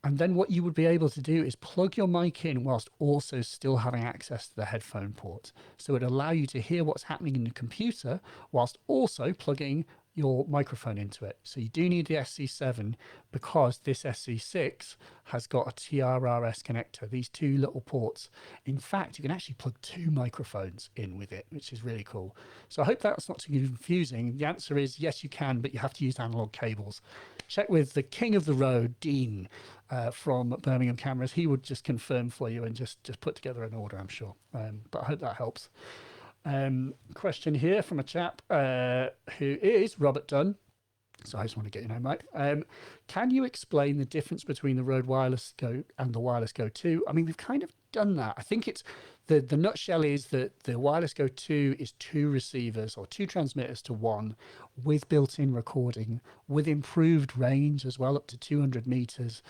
S1: And then what you would be able to do is plug your mic in whilst also still having access to the headphone port. So it would allow you to hear what's happening in the computer whilst also plugging your microphone into it. So you do need the SC7 because this SC6 has got a TRRS connector, these two little ports. In fact, you can actually plug two microphones in with it, which is really cool. So I hope that's not too confusing. The answer is yes, you can, but you have to use analog cables. Check with the king of the road, Dean, from Birmingham Cameras. He would just confirm for you and just put together an order, I'm sure. But I hope that helps. Question here from a chap who is Robert Dunn. So I just want to get your name right. Can you explain the difference between the Rode Wireless Go and the Wireless Go 2? I mean, we've kind of done that. I think it's the nutshell is that the Wireless Go 2 is two receivers or two transmitters to one with built-in recording, with improved range as well, up to 200 meters.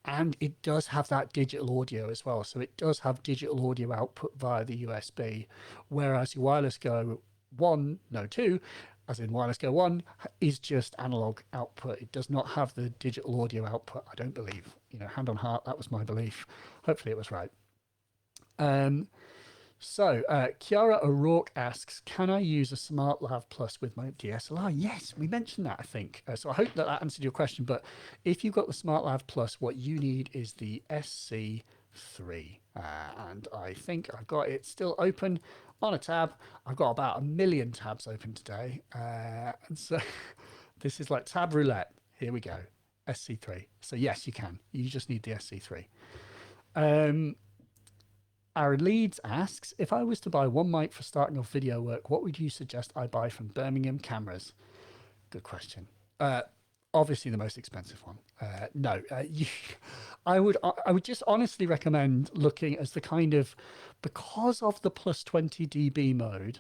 S1: And it does have that digital audio as well. So it does have digital audio output via the USB, whereas your Wireless Go 2, as in Wireless Go 1, is just analog output. It does not have the digital audio output, I don't believe. You know, hand on heart, that was my belief. Hopefully it was right. Kiara O'Rourke asks, can I use a SmartLav Plus with my DSLR? Yes, we mentioned that, I think. So I hope that answered your question. But if you've got the SmartLav Plus, what you need is the SC3. And I think I've got it still open on a tab. I've got about 1 million tabs open today. And so this is like tab roulette. Here we go. SC3. So yes, you can. You just need the SC3. Aaron Leeds asks, if I was to buy one mic for starting off video work, what would you suggest I buy from Birmingham Cameras? Good question. Obviously the most expensive one. I would just honestly recommend looking as the kind of, because of the plus 20 dB mode,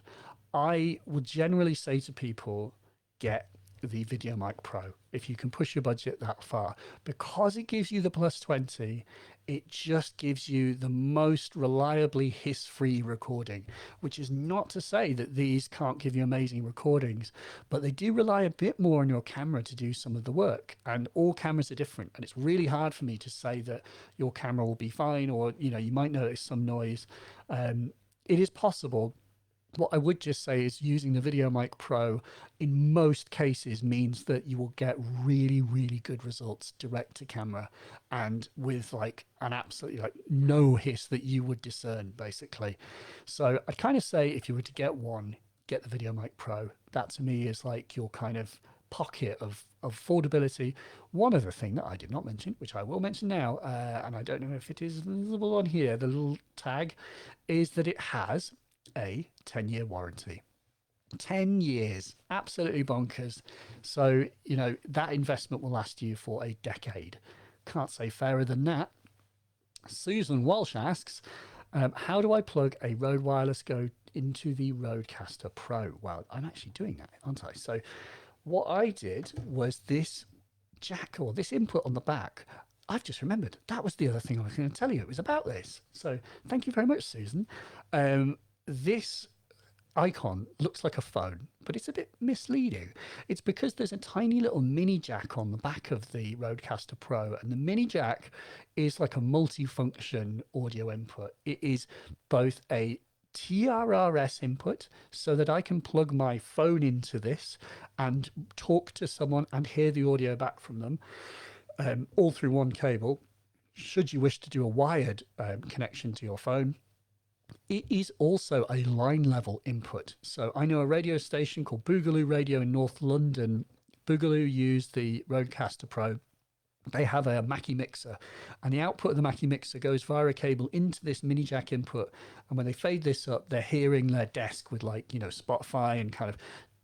S1: I would generally say to people, get the VideoMic Pro if you can push your budget that far, because it gives you the plus 20. It just gives you the most reliably hiss-free recording, which is not to say that these can't give you amazing recordings, but they do rely a bit more on your camera to do some of the work, and all cameras are different, and it's really hard for me to say that your camera will be fine, or you might notice some noise. It is possible. What I would just say is using the VideoMic Pro in most cases means that you will get really, really good results direct to camera and with like an absolutely like no hiss that you would discern basically. So I'd kind of say if you were to get one, get the VideoMic Pro. That to me is like your kind of pocket of affordability. One other thing that I did not mention, which I will mention now, and I don't know if it is visible on here, the little tag, is that it has a 10-year warranty. 10 years, absolutely bonkers. So that investment will last you for a decade. Can't say fairer than that. Susan Walsh asks, how do I plug a Rode Wireless Go into the Rodecaster Pro? Well, I'm actually doing that, aren't I? So what I did was this jack, or this input on the back, I've just remembered that was the other thing I was going to tell you. It was about this. So thank you very much, Susan. This icon looks like a phone, but it's a bit misleading. It's because there's a tiny little mini jack on the back of the Rodecaster Pro, and the mini jack is like a multi-function audio input. It is both a TRRS input so that I can plug my phone into this and talk to someone and hear the audio back from them, all through one cable. Should you wish to do a wired connection to your phone, it is also a line level input. So I know a radio station called Boogaloo Radio in North London. Boogaloo used the Rodecaster Pro. They have a Mackie mixer, and the output of the Mackie mixer goes via a cable into this mini jack input. And when they fade this up, they're hearing their desk with Spotify and kind of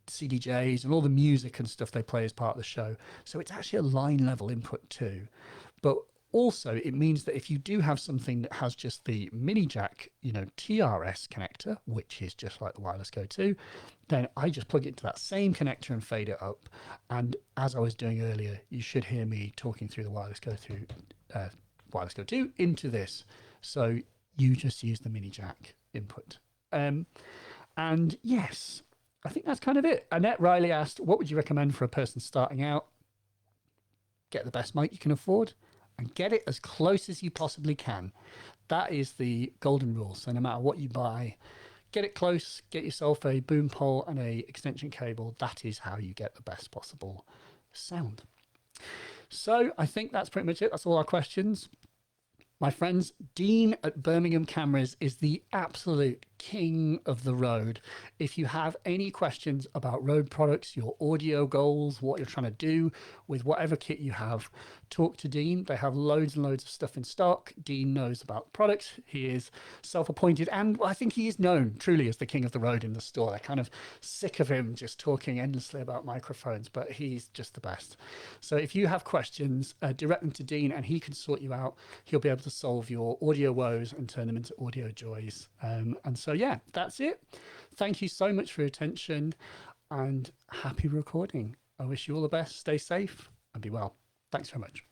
S1: CDJs and all the music and stuff they play as part of the show. So it's actually a line level input too. But also, it means that if you do have something that has just the mini jack, TRS connector, which is just like the Wireless Go 2, then I just plug it into that same connector and fade it up. And as I was doing earlier, you should hear me talking through the Wireless Go 2 into this. So you just use the mini jack input. And yes, I think that's kind of it. Annette Riley asked, what would you recommend for a person starting out? Get the best mic you can afford. and get it as close as you possibly can. That is the golden rule. So no matter what you buy, get it close, get yourself a boom pole and a extension cable. That is how you get the best possible sound. So I think that's pretty much it. That's all our questions. My friends, Dean at Birmingham Cameras is the absolute king of the Rode. If you have any questions about Rode products, your audio goals, what you're trying to do with whatever kit you have, talk to Dean. They have loads and loads of stuff in stock. Dean knows about the products. He is self-appointed, and I think he is known truly as the king of the Rode in the store. They're kind of sick of him just talking endlessly about microphones, but he's just the best. So if you have questions, direct them to Dean and he can sort you out. He'll be able to solve your audio woes and turn them into audio joys. And so, yeah, that's it. Thank you so much for your attention and happy recording. I wish you all the best. Stay safe and be well. Thanks very much.